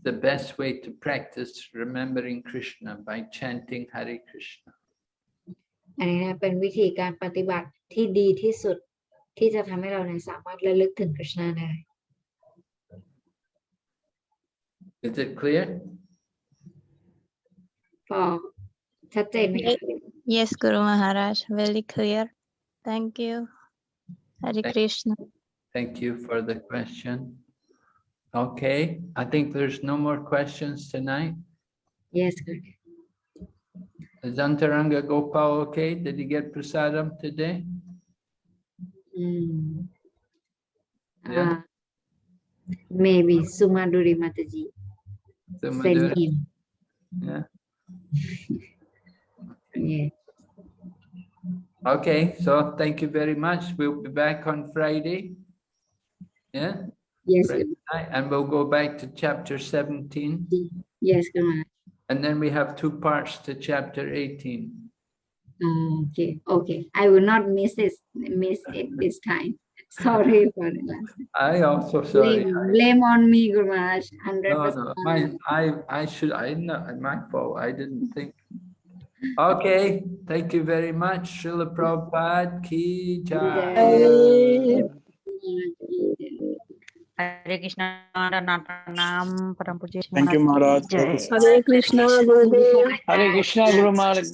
The best way to practice remembering Krishna by chanting Hare Krishna. อันนี้นะเป็นวิธีการปฏิบัติที่ดีที่สุดที่จะทำให้เราเนี่ยสามารถระลึกถึงคริชนาได้ Is it clear? พอชัดเจนไหมคะ Yes, Guru Maharaj, very clear. Thank you. Hare Krishna. Thank you for the question. Okay, I think there's no more questions tonight. Yes, good. Is Antaranga Gopal okay? Did he get prasadam today? Yeah. Maybe Sumaduri Mataji sent Madhura? him. Yeah. Yeah. Okay, so thank you very much. We'll be back on Friday. Yeah, Yes, Friday night, and we'll go back to chapter 17. yes, Guru. And then we have 2 parts to chapter 18. Okay, okay. I will not miss it this time. Sorry for that. I also sorry. Blame on me, Guru Maharaj. 100%. No, I know, my fault. I didn't think. Okay, thank you very much. Srila Prabhupada ki jai. Hare Krishna, Pranam, Param Pujya Thank you, Maharaj. Hare Krishna, Gurudev. Hare Krishna, Guru Maharaj.